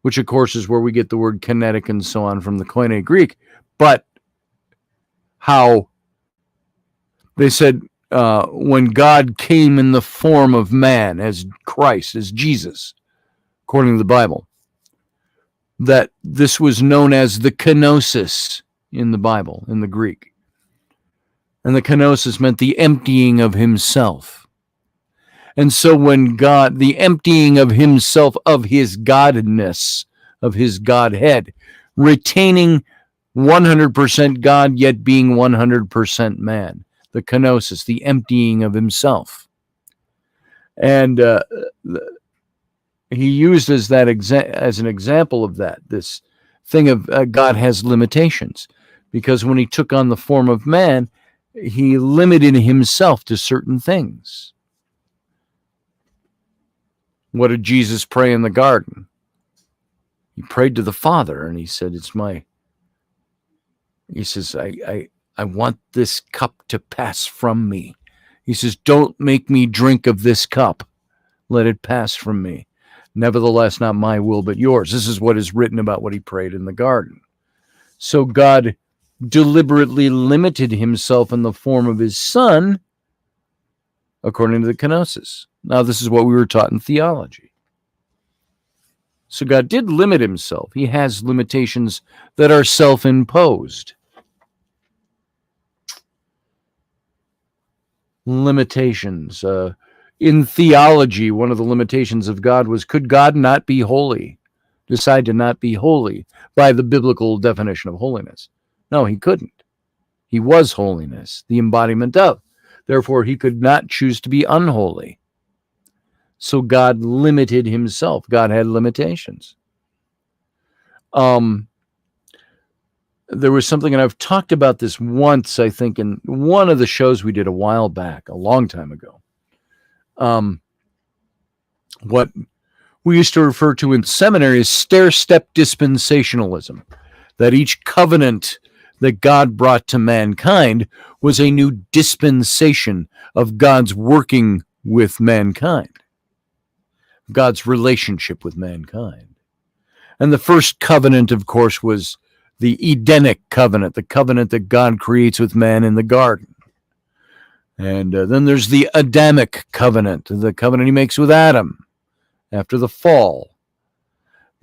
which of course is where we get the word kinetic and so on from the Koine Greek, but how they said when God came in the form of man as Christ, as Jesus, according to the Bible, that this was known as the kenosis in the Bible, in the Greek. And the kenosis meant the emptying of himself. And so when God, the emptying of himself, of his godness, of his Godhead, retaining 100% God, yet being 100% man, the kenosis, the emptying of himself. And he used as an example of that, this thing of God has limitations, because when he took on the form of man, he limited himself to certain things. What did Jesus pray in the garden? He prayed to the Father, and he said, he says, I want this cup to pass from me. He says, don't make me drink of this cup. Let it pass from me. Nevertheless, not my will, but yours. This is what is written about what he prayed in the garden. So God deliberately limited himself in the form of his Son, according to the kenosis. Now, this is what we were taught in theology. So God did limit himself. He has limitations that are self-imposed. Limitations. In theology, one of the limitations of God was, could God not be holy? Decide to not be holy by the biblical definition of holiness. No, he couldn't. He was holiness, the embodiment of. Therefore, he could not choose to be unholy. So God limited himself. God had limitations. There was something, and I've talked about this once, I think, in one of the shows we did a while back, a long time ago. What we used to refer to in seminary as Stair-Step Dispensationalism, that each covenant that God brought to mankind was a new dispensation of God's working with mankind, God's relationship with mankind. And the first covenant, of course, was the Edenic covenant, the covenant that God creates with man in the garden. And then there's the Adamic covenant, the covenant he makes with Adam after the fall.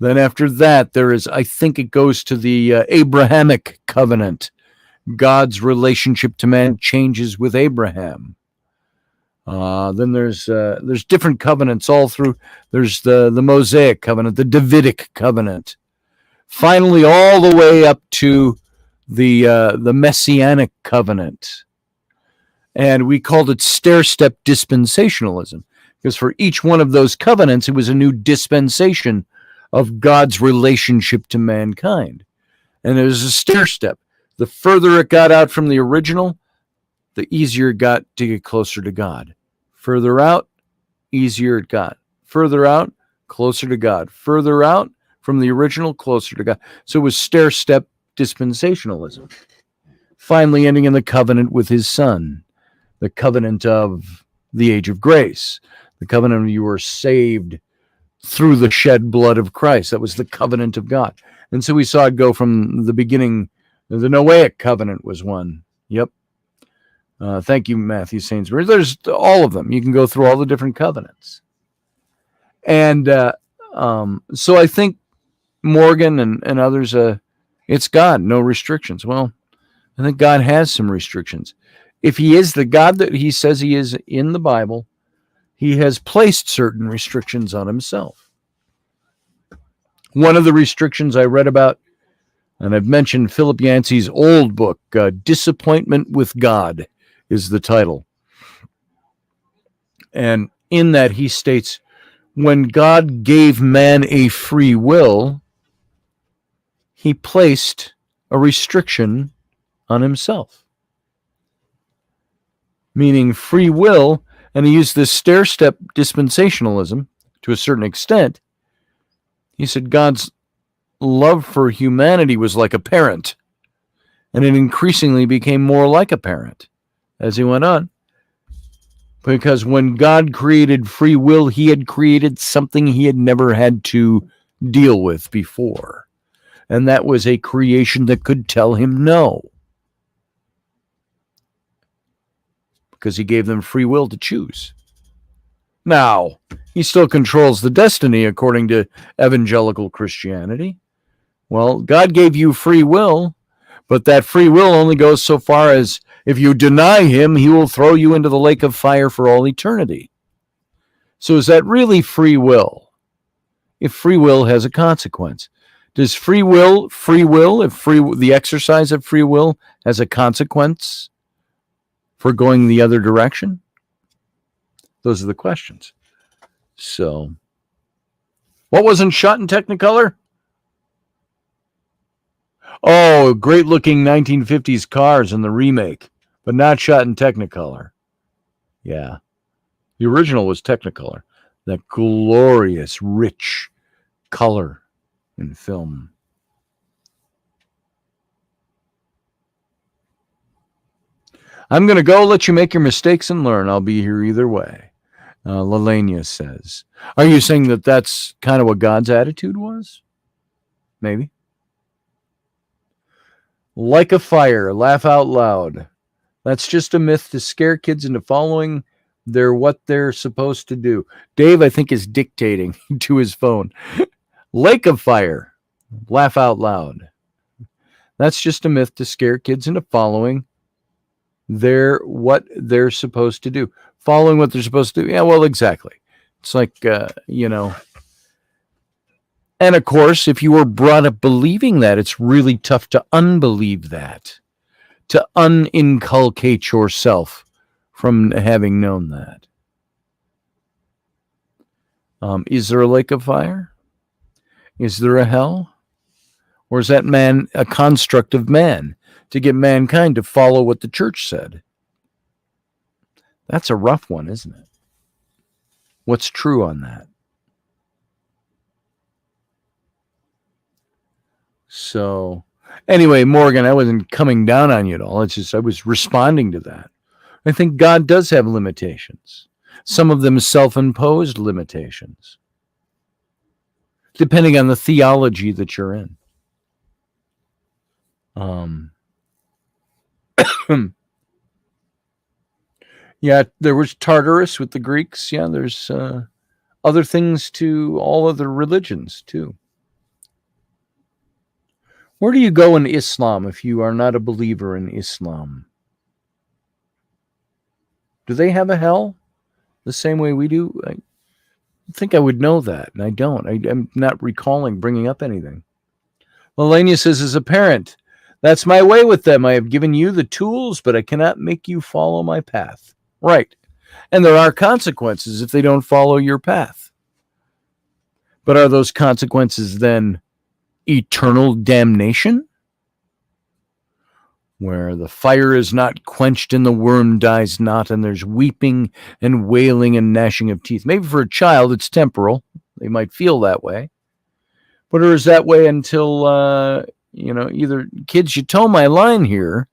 Then after that, there is, I think it goes to the Abrahamic covenant. God's relationship to man changes with Abraham. Then there's different covenants all through. There's the Mosaic covenant, the Davidic covenant. Finally, all the way up to the Messianic covenant. And we called it Stair-Step Dispensationalism, because for each one of those covenants, it was a new dispensation of God's relationship to mankind. And it was a stair-step. The further it got out from the original, the easier it got to get closer to God. Further out, easier it got. Further out, closer to God. Further out from the original, closer to God. So it was stair-step dispensationalism. Finally ending in the covenant with his Son, the covenant of the age of grace, the covenant of you were saved through the shed blood of Christ. That was the covenant of God. And so we saw it go from the beginning. The Noahic covenant was one. Yep. Thank you, Matthew Sainsbury. There's all of them. You can go through all the different covenants. And so I think Morgan and others, it's God, no restrictions. Well, I think God has some restrictions. If he is the God that he says he is in the Bible, he has placed certain restrictions on himself. One of the restrictions I read about, and I've mentioned Philip Yancey's old book, Disappointment with God. is the title. And in that he states, when God gave man a free will, he placed a restriction on himself. Meaning free will, and he used this stair-step dispensationalism to a certain extent. He said God's love for humanity was like a parent, and it increasingly became more like a parent as he went on. Because when God created free will, he had created something he had never had to deal with before. And that was a creation that could tell him no. Because he gave them free will to choose. Now, he still controls the destiny according to evangelical Christianity. Well, God gave you free will, but that free will only goes so far as if you deny him, he will throw you into the lake of fire for all eternity. So is that really free will? If free will has a consequence. Does the exercise of free will has a consequence for going the other direction? Those are the questions. So, what wasn't shot in Technicolor? Oh, great looking 1950s cars in the remake, but not shot in Technicolor. Yeah. The original was Technicolor. That glorious, rich color in film. I'm going to go let you make your mistakes and learn. I'll be here either way. Lelania says. Are you saying that that's kind of what God's attitude was? Maybe. Like a fire, laugh out loud. That's just a myth to scare kids into following what they're supposed to do. Dave, I think, is dictating to his phone. Lake of fire, laugh out loud. That's just a myth to scare kids into following what they're supposed to do. Following what they're supposed to do. Yeah, well, exactly. It's like, And of course, if you were brought up believing that, it's really tough to unbelieve that, to uninculcate yourself from having known that. Is there a lake of fire? Is there a hell? Or is that man a construct of man to get mankind to follow what the church said? That's a rough one, isn't it? What's true on that? So, anyway, Morgan, I wasn't coming down on you at all. It's just I was responding to that. I think God does have limitations. Some of them self-imposed limitations, depending on the theology that you're in. Yeah, there was Tartarus with the Greeks. Yeah, there's other things to all other religions, too. Where do you go in Islam if you are not a believer in Islam? Do they have a hell the same way we do? I think I would know that, and I don't. I'm not recalling bringing up anything. Melania says, as a parent, that's my way with them. I have given you the tools, but I cannot make you follow my path. Right. And there are consequences if they don't follow your path. But are those consequences then eternal damnation, where the fire is not quenched and the worm dies not, and there's weeping and wailing and gnashing of teeth? Maybe for a child it's temporal. They might feel that way. But or is that way until, either, kids, you toe my line here.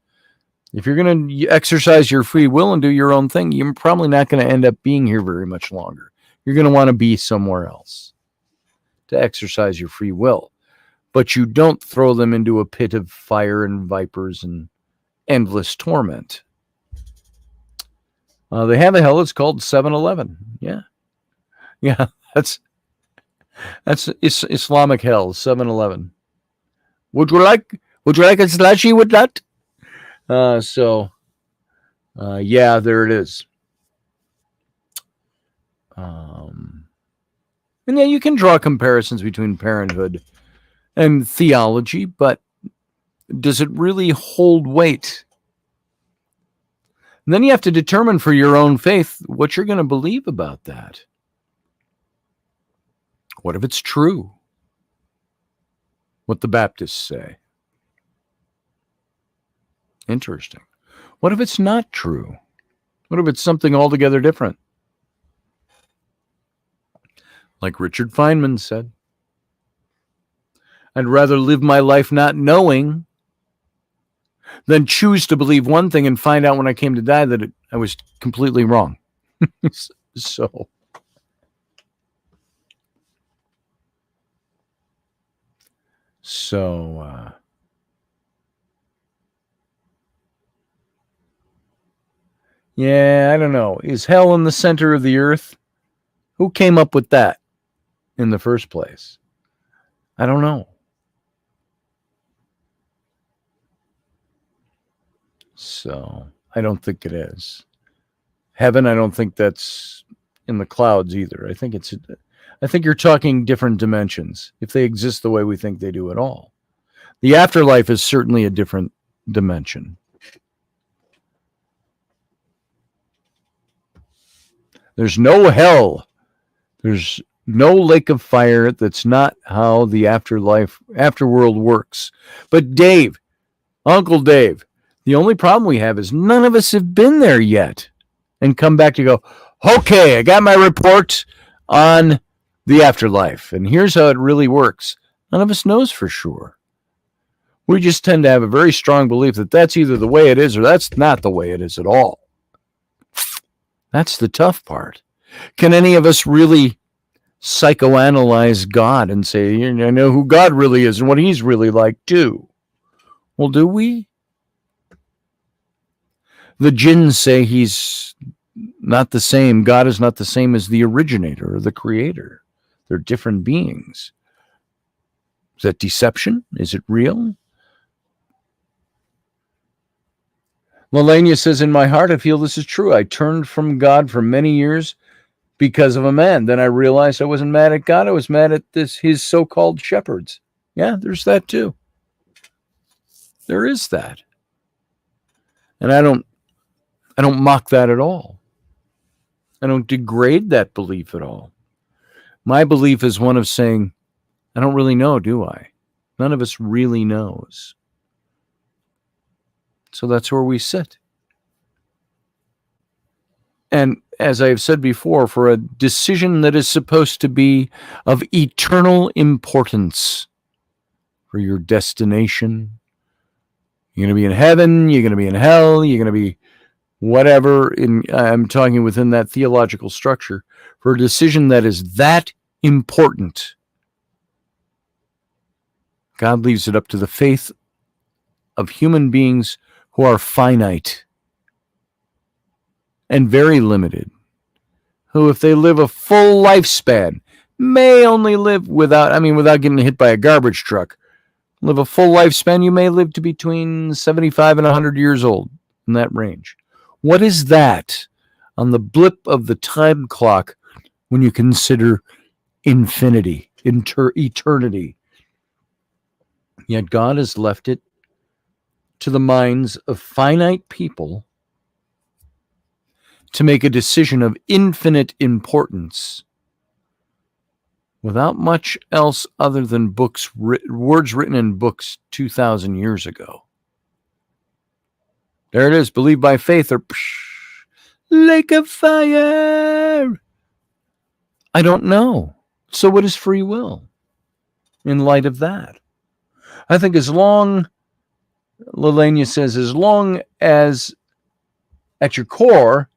If you're going to exercise your free will and do your own thing, you're probably not going to end up being here very much longer. You're going to want to be somewhere else to exercise your free will. But you don't throw them into a pit of fire and vipers and endless torment. They have a hell. It's called 7-Eleven. Yeah. That's Islamic hell. 7-Eleven. Would you like a slushy with that? Yeah, there it is. And yeah, you can draw comparisons between parenthood and theology, but does it really hold weight? And then you have to determine for your own faith what you're going to believe about that. What if it's true? What the Baptists say. Interesting. What if it's not true? What if it's something altogether different? Like Richard Feynman said, I'd rather live my life not knowing than choose to believe one thing and find out when I came to die that I was completely wrong. So, yeah, I don't know. Is hell in the center of the earth? Who came up with that in the first place? I don't know. So, I don't think it is. Heaven, I don't think that's in the clouds either. I think you're talking different dimensions, if they exist the way we think they do at all. The afterlife is certainly a different dimension. There's no hell. There's no lake of fire. That's not how the afterworld works. But Dave, Uncle Dave, the only problem we have is none of us have been there yet and come back to go, okay, I got my report on the afterlife, and here's how it really works. None of us knows for sure. We just tend to have a very strong belief that that's either the way it is or that's not the way it is at all. That's the tough part. Can any of us really psychoanalyze God and say, I know who God really is and what he's really like too? Well, do we? The jinns say he's not the same. God is not the same as the originator or the creator. They're different beings. Is that deception? Is it real? Melania says, in my heart, I feel this is true. I turned from God for many years because of a man. Then I realized I wasn't mad at God. I was mad at his so-called shepherds. Yeah, there's that too. There is that. And I don't mock that at all. I don't degrade that belief at all. My belief is one of saying, I don't really know, do I? None of us really knows. So that's where we sit. And as I've said before, for a decision that is supposed to be of eternal importance for your destination, you're going to be in heaven, you're going to be in hell, you're going to be whatever. I'm talking within that theological structure. For a decision that is that important, God leaves it up to the faith of human beings who are finite and very limited, who, if they live a full lifespan, may only live without getting hit by a garbage truck, live a full lifespan, you may live to between 75 and 100 years old, in that range. What is that on the blip of the time clock when you consider infinity, eternity? Yet God has left it to the minds of finite people to make a decision of infinite importance without much else other than words written in books 2,000 years ago. There it is, believe by faith or lake of fire. I don't know. So what is free will in light of that? I think Lelania says, as long as at your core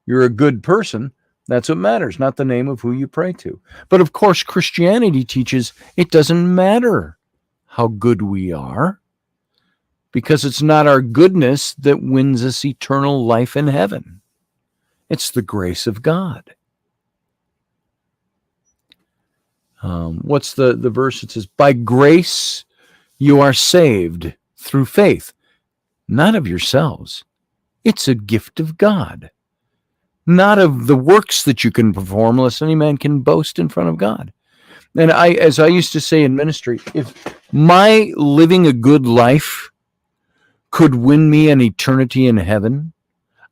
you're a good person, that's what matters, not the name of who you pray to. But of course, Christianity teaches it doesn't matter how good we are, because it's not our goodness that wins us eternal life in heaven. It's the grace of God. What's the verse? It says, by grace you are saved through faith, not of yourselves. It's a gift of God, not of the works that you can perform, lest any man can boast in front of God. And as I used to say in ministry, if my living a good life could win me an eternity in heaven,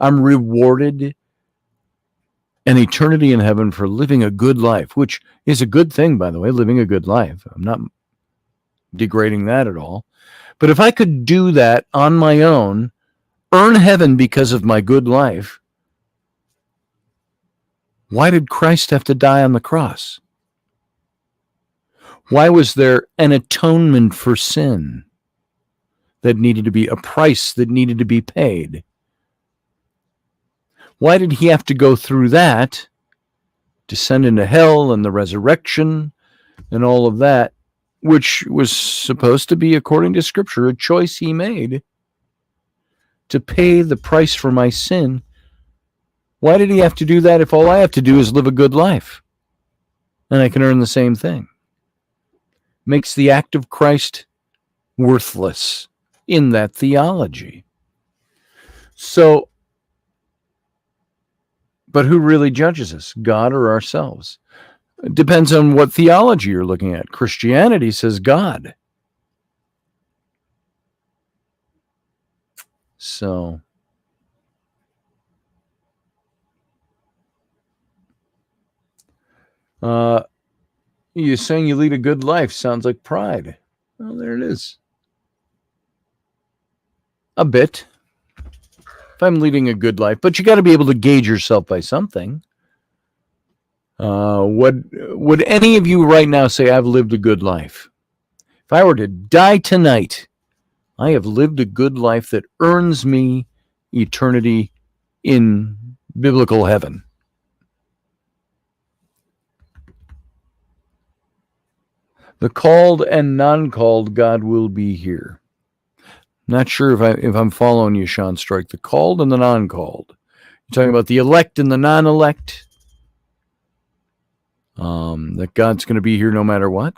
I'm rewarded an eternity in heaven for living a good life, which is a good thing, by the way, living a good life. I'm not degrading that at all. But if I could do that on my own, earn heaven because of my good life, why did Christ have to die on the cross? Why was there an atonement for sin that needed to be a price that needed to be paid? Why did he have to go through that, descend into hell and the resurrection and all of that, which was supposed to be, according to Scripture, a choice he made to pay the price for my sin? Why did he have to do that if all I have to do is live a good life and I can earn the same thing? Makes the act of Christ worthless in that theology. So, but who really judges us, God or ourselves? It depends on what theology you're looking at. Christianity says God. So, you're saying you lead a good life. Sounds like pride. Well, there it is. A bit. If I'm leading a good life, but you got to be able to gauge yourself by something. Would any of you right now say I've lived a good life? If I were to die tonight, I have lived a good life that earns me eternity in biblical heaven. The called and non-called God will be here. Not sure if I'm following you, Sean Strike. The called and the non-called. You're talking about the elect and the non-elect. That God's going to be here no matter what.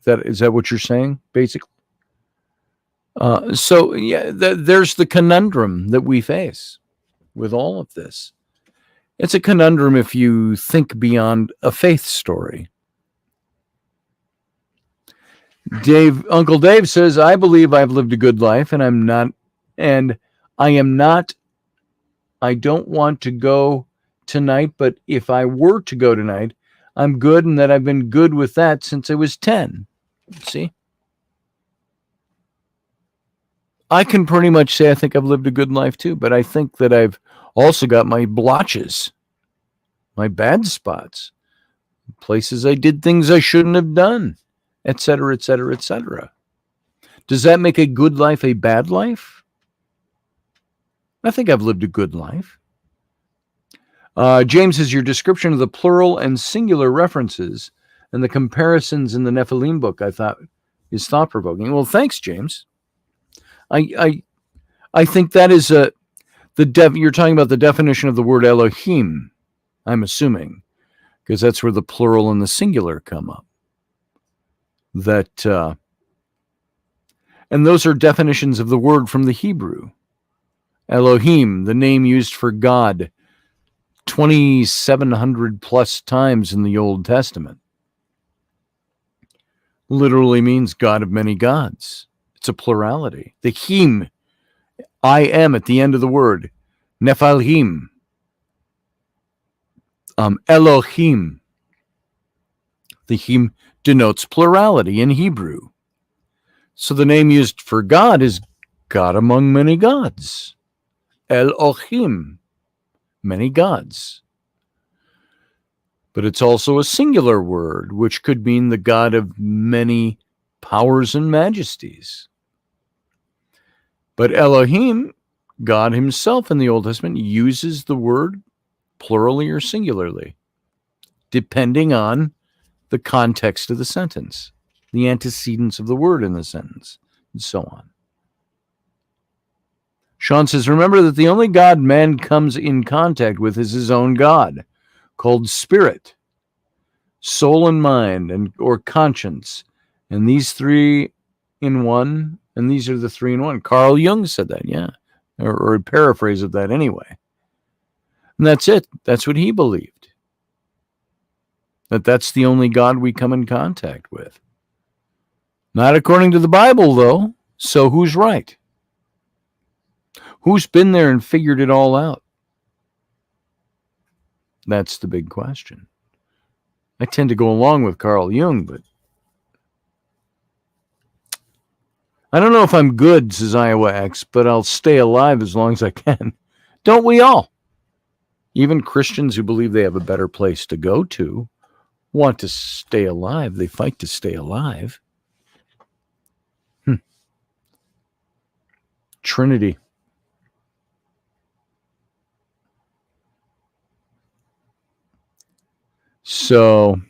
Is that what you're saying, basically? So yeah, there's the conundrum that we face with all of this. It's a conundrum if you think beyond a faith story. Uncle Dave says, I believe I've lived a good life, and I don't want to go tonight, but if I were to go tonight, I'm good, and that I've been good with that since I was 10. See? I can pretty much say I think I've lived a good life too, but I think that I've also got my blotches, my bad spots, places I did things I shouldn't have done, etc., etc., etc. Does that make a good life a bad life? I think I've lived a good life. James says your description of the plural and singular references and the comparisons in the Nephilim book I thought is thought-provoking. Well, thanks, James. I think that is you're talking about the definition of the word Elohim, I'm assuming, because that's where the plural and the singular come up. And those are definitions of the word from the Hebrew. Elohim, the name used for God 2,700 plus times in the Old Testament, literally means God of many gods. It's a plurality. The him, I am at the end of the word. Nephilim. Elohim. The him denotes plurality in Hebrew. So the name used for God is God among many gods. Elohim. Many gods. But it's also a singular word, which could mean the God of many powers and majesties. But Elohim, God himself in the Old Testament, uses the word plurally or singularly, depending on the context of the sentence, the antecedents of the word in the sentence, and so on. Sean says, remember that the only God man comes in contact with is his own God, called spirit, soul and mind, or conscience. And these three in one, and these are the three in one. Carl Jung said that, yeah, or a paraphrase of that anyway. And that's it. That's what he believed. That's the only God we come in contact with. Not according to the Bible, though. So who's right? Who's been there and figured it all out? That's the big question. I tend to go along with Carl Jung, but I don't know if I'm good, says Iowa X, but I'll stay alive as long as I can. Don't we all? Even Christians who believe they have a better place to go to want to stay alive. They fight to stay alive. Trinity. So,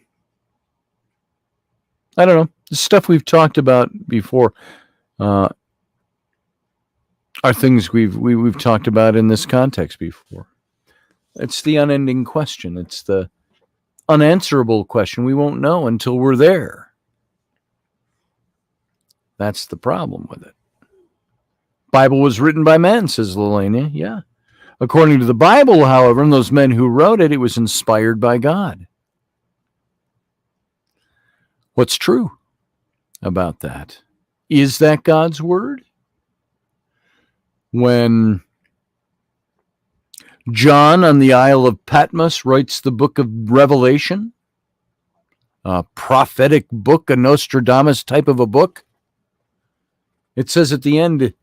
I don't know. The stuff we've talked about before are things we've talked about in this context before. It's the unending question. It's the unanswerable question. We won't know until we're there. That's the problem with it. Bible was written by men, says Lelania. Yeah. According to the Bible, however, and those men who wrote it, it was inspired by God. What's true about that? Is that God's word? When John on the Isle of Patmos writes the book of Revelation, a prophetic book, a Nostradamus type of a book, it says at the end,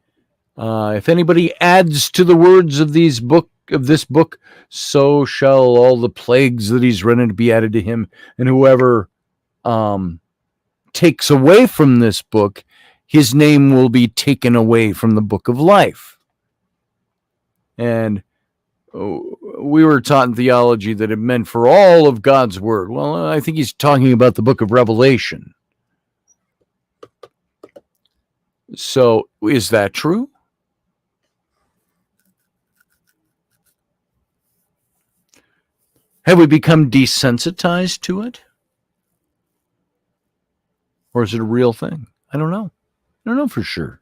if anybody adds to the words of this book, so shall all the plagues that he's written be added to him. And whoever takes away from this book, his name will be taken away from the book of life. And we were taught in theology that it meant for all of God's word. Well, I think he's talking about the book of Revelation. So, is that true? Have we become desensitized to it? Or is it a real thing? I don't know. I don't know for sure.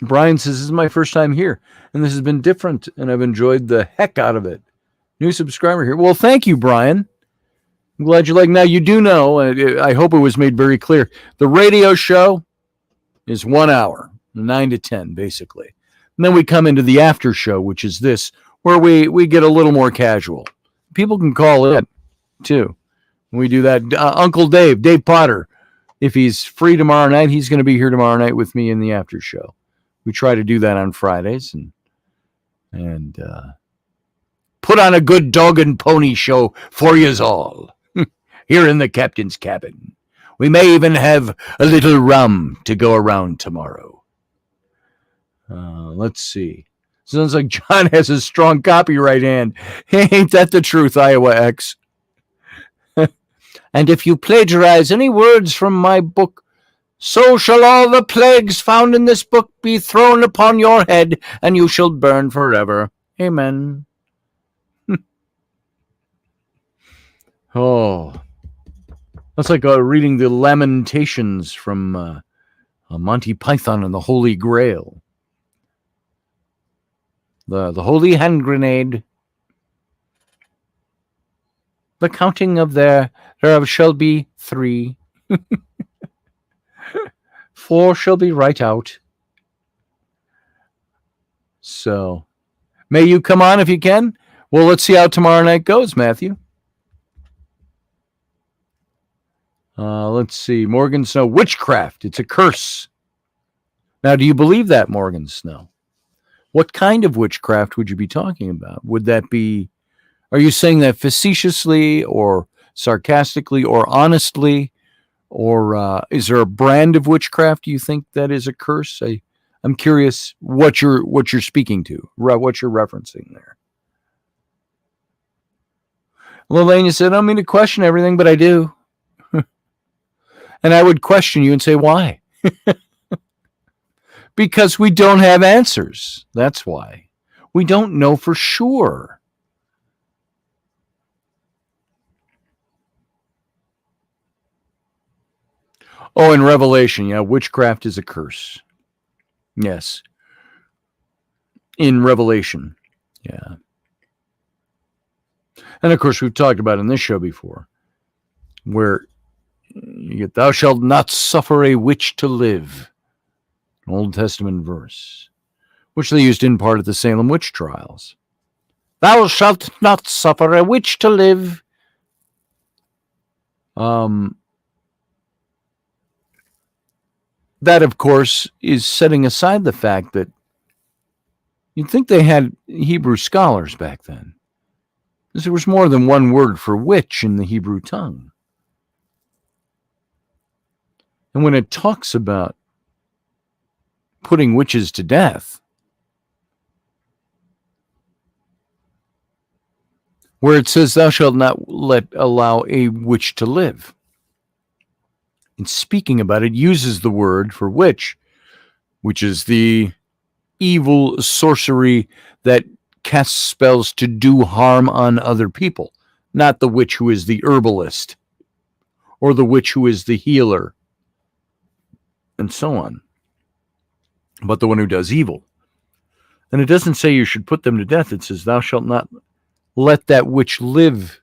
Brian says, this is my first time here, and this has been different, and I've enjoyed the heck out of it. New subscriber here. Well, thank you, Brian. I'm glad you like. Now, you do know, I hope it was made very clear, the radio show is 1 hour, 9 to 10, basically. And then we come into the after show, which is this, where we get a little more casual. People can call in, too. We do that. Uncle Dave Potter, if he's free tomorrow night, he's going to be here tomorrow night with me in the after show. We try to do that on Fridays and put on a good dog and pony show for yous all here in the captain's cabin. We may even have a little rum to go around tomorrow. Let's see. Sounds like John has a strong copyright hand. Ain't that the truth, Iowa X? And if you plagiarize any words from my book, so shall all the plagues found in this book be thrown upon your head, and you shall burn forever. Amen. Oh, that's like reading the Lamentations from Monty Python and the Holy Grail. The Holy Hand Grenade. The counting of thereof shall be 3. 4 shall be right out. So, may you come on if you can. Well, let's see how tomorrow night goes, Matthew. Let's see. Morgan Snow, witchcraft. It's a curse. Now, do you believe that, Morgan Snow? What kind of witchcraft would you be talking about? Would that be, are you saying that facetiously or sarcastically or honestly? Or is there a brand of witchcraft you think that is a curse? I'm curious what you're speaking to, what you're referencing there. Lelania said, I don't mean to question everything, but I do. And I would question you and say, why? Because we don't have answers. That's why. We don't know for sure. Oh, in Revelation, yeah, witchcraft is a curse. Yes. In Revelation, yeah. And of course, we've talked about it in this show before, where You get, thou shalt not suffer a witch to live. An Old Testament verse, which they used in part at the Salem witch trials. Thou shalt not suffer a witch to live. That, of course, is setting aside the fact that you'd think they had Hebrew scholars back then, because there was more than one word for witch in the Hebrew tongue. And when it talks about putting witches to death, where it says, thou shalt not allow a witch to live, in speaking about it, uses the word for witch, which is the evil sorcery that casts spells to do harm on other people, not the witch who is the herbalist or the witch who is the healer and so on, but the one who does evil. And it doesn't say you should put them to death. It says, thou shalt not let that witch live.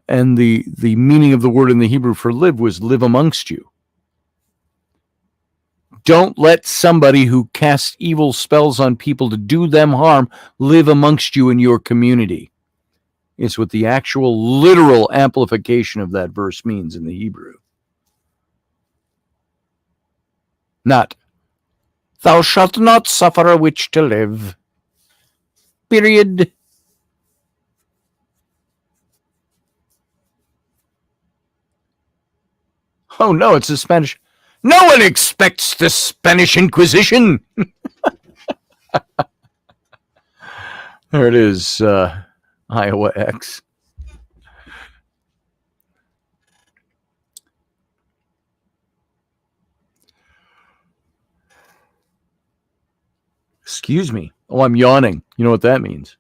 And the meaning of the word in the Hebrew for live was live amongst you. Don't let somebody who casts evil spells on people to do them harm live amongst you in your community. It's what the actual literal amplification of that verse means in the Hebrew. Not, thou shalt not suffer a witch to live. Period. Oh no, it's the Spanish. No one expects the Spanish Inquisition. There it is, Iowa X. Excuse me. Oh, I'm yawning. You know what that means.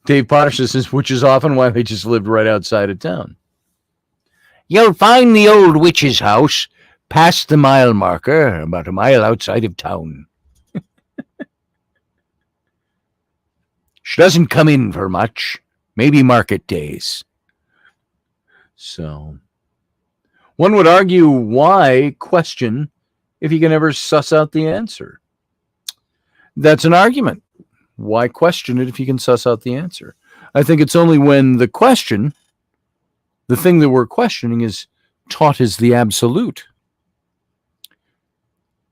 Dave Potter says, which is often why they just lived right outside of town. You'll find the old witch's house past the mile marker, about a mile outside of town. She doesn't come in for much, maybe market days. So, one would argue, why question if you can never suss out the answer? That's an argument. Why question it if you can suss out the answer? I think it's only when the question, the thing that we're questioning, is taught as the absolute.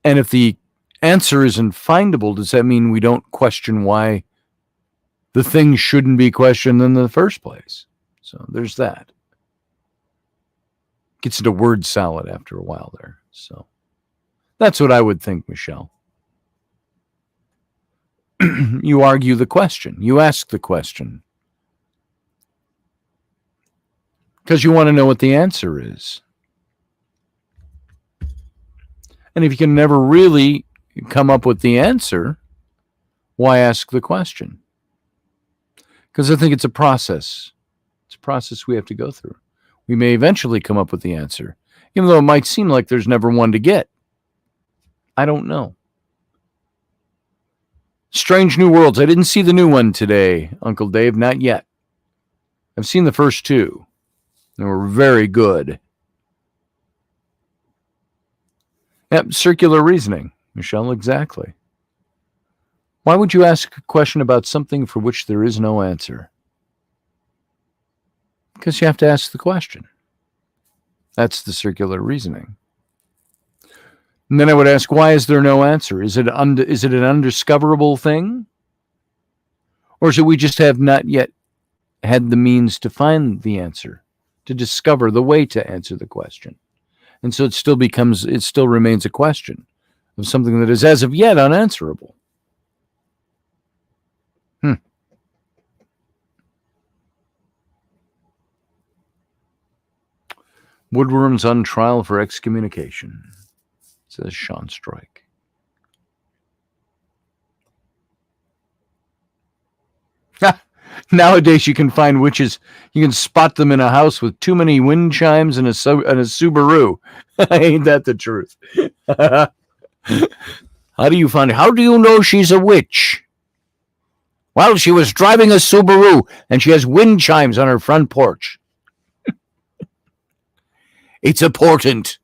And if the answer isn't findable, does that mean we don't question why the thing shouldn't be questioned in the first place? So there's that. Gets into word salad after a while there. So that's what I would think, Michelle. You argue the question. You ask the question. Because you want to know what the answer is. And if you can never really come up with the answer, why ask the question? Because I think it's a process. It's a process we have to go through. We may eventually come up with the answer, even though it might seem like there's never one to get. I don't know. Strange New Worlds. I didn't see the new one today, Uncle Dave. Not yet. I've seen the first two. They were very good. Yep, circular reasoning, Michelle, exactly. Why would you ask a question about something for which there is no answer? Because you have to ask the question. That's the circular reasoning. And then I would ask, why is there no answer? Is it an undiscoverable thing? Or is it we just have not yet had the means to find the answer, to discover the way to answer the question? And so it still remains a question of something that is as of yet unanswerable. Woodworms on trial for excommunication, says Sean Strike. Nowadays, you can find witches. You can spot them in a house with too many wind chimes and a Subaru. Ain't that the truth? How do you find it? How do you know she's a witch? Well, she was driving a Subaru, and she has wind chimes on her front porch. It's important.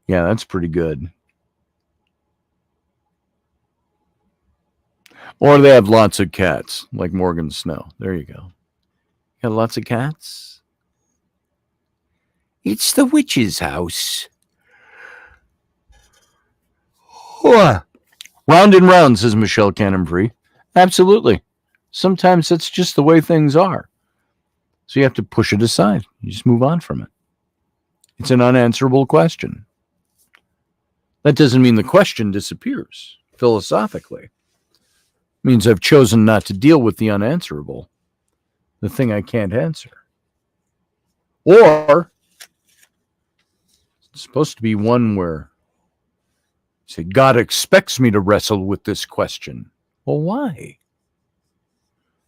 Yeah, that's pretty good. Or they have lots of cats, like Morgan Snow. There you go. Got lots of cats? It's the witch's house. Round and round, says Michelle Cannon-Free. Absolutely. Sometimes that's just the way things are. So you have to push it aside. You just move on from it. It's an unanswerable question. That doesn't mean the question disappears philosophically. It means I've chosen not to deal with the unanswerable, the thing I can't answer. Or it's supposed to be one where say, God expects me to wrestle with this question. Well, why?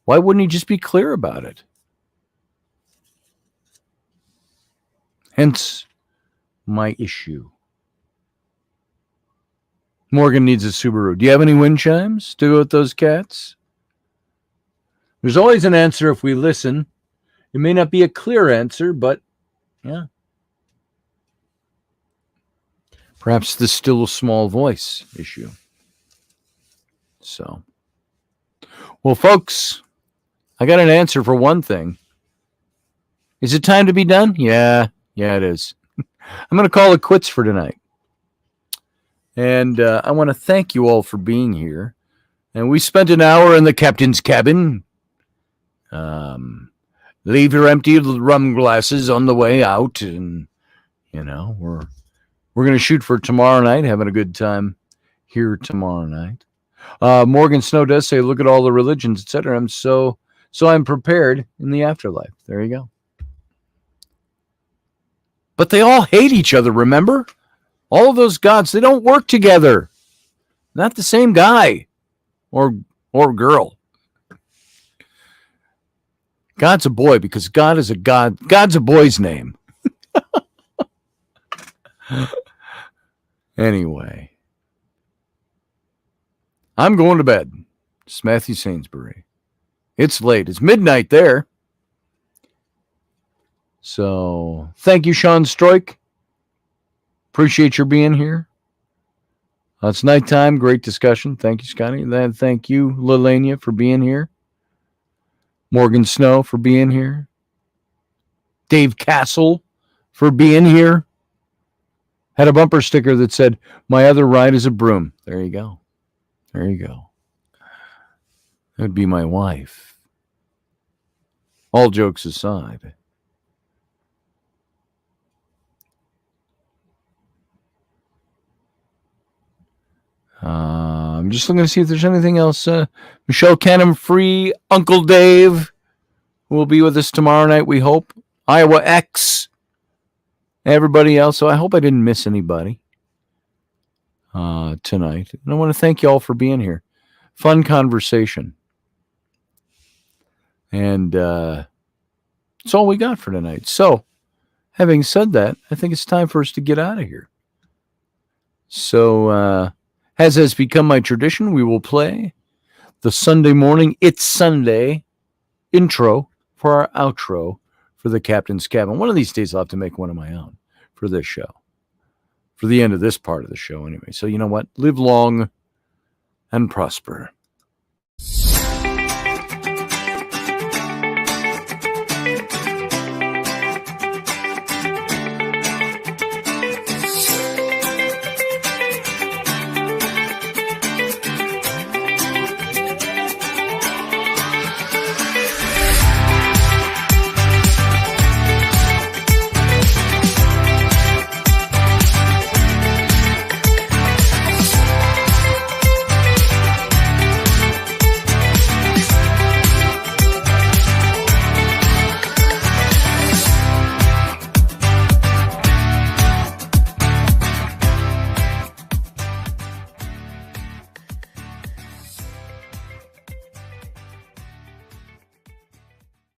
Why wouldn't he just be clear about it? Hence, my issue. Morgan needs a Subaru. Do you have any wind chimes to go with those cats? There's always an answer if we listen. It may not be a clear answer, but yeah. Perhaps the still small voice issue. So, well, folks, I got an answer for one thing. Is it time to be done? Yeah, it is. I'm going to call it quits for tonight. And I want to thank you all for being here. And we spent an hour in the captain's cabin. Leave your empty rum glasses on the way out. And, you know, we're going to shoot for tomorrow night, having a good time here tomorrow night. Morgan Snow does say, look at all the religions, etc. I'm prepared in the afterlife. There you go. But they all hate each other, remember? All of those gods, they don't work together. Not the same guy or girl. God's a boy because God is a god. God's a boy's name. Anyway. I'm going to bed. It's Matthew Sainsbury. It's late. It's midnight there. So, thank you, Sean Stroik. Appreciate your being here. It's nighttime. Great discussion. Thank you, Scotty. And thank you, Lelania, for being here. Morgan Snow for being here. Dave Castle for being here. Had a bumper sticker that said, my other ride is a broom. There you go. There you go. That'd be my wife. All jokes aside. I'm just looking to see if there's anything else. Michelle Cannon-Free, Uncle Dave will be with us tomorrow night, we hope. Iowa X. Everybody else. So I hope I didn't miss anybody tonight. And I want to thank you all for being here. Fun conversation. And that's all we got for tonight. So, having said that, I think it's time for us to get out of here. So, as has become my tradition, we will play the Sunday morning It's Sunday intro for our outro for the Captain's Cabin. One of these days I'll have to make one of my own for this show. For the end of this part of the show anyway. So you know what? Live long and prosper.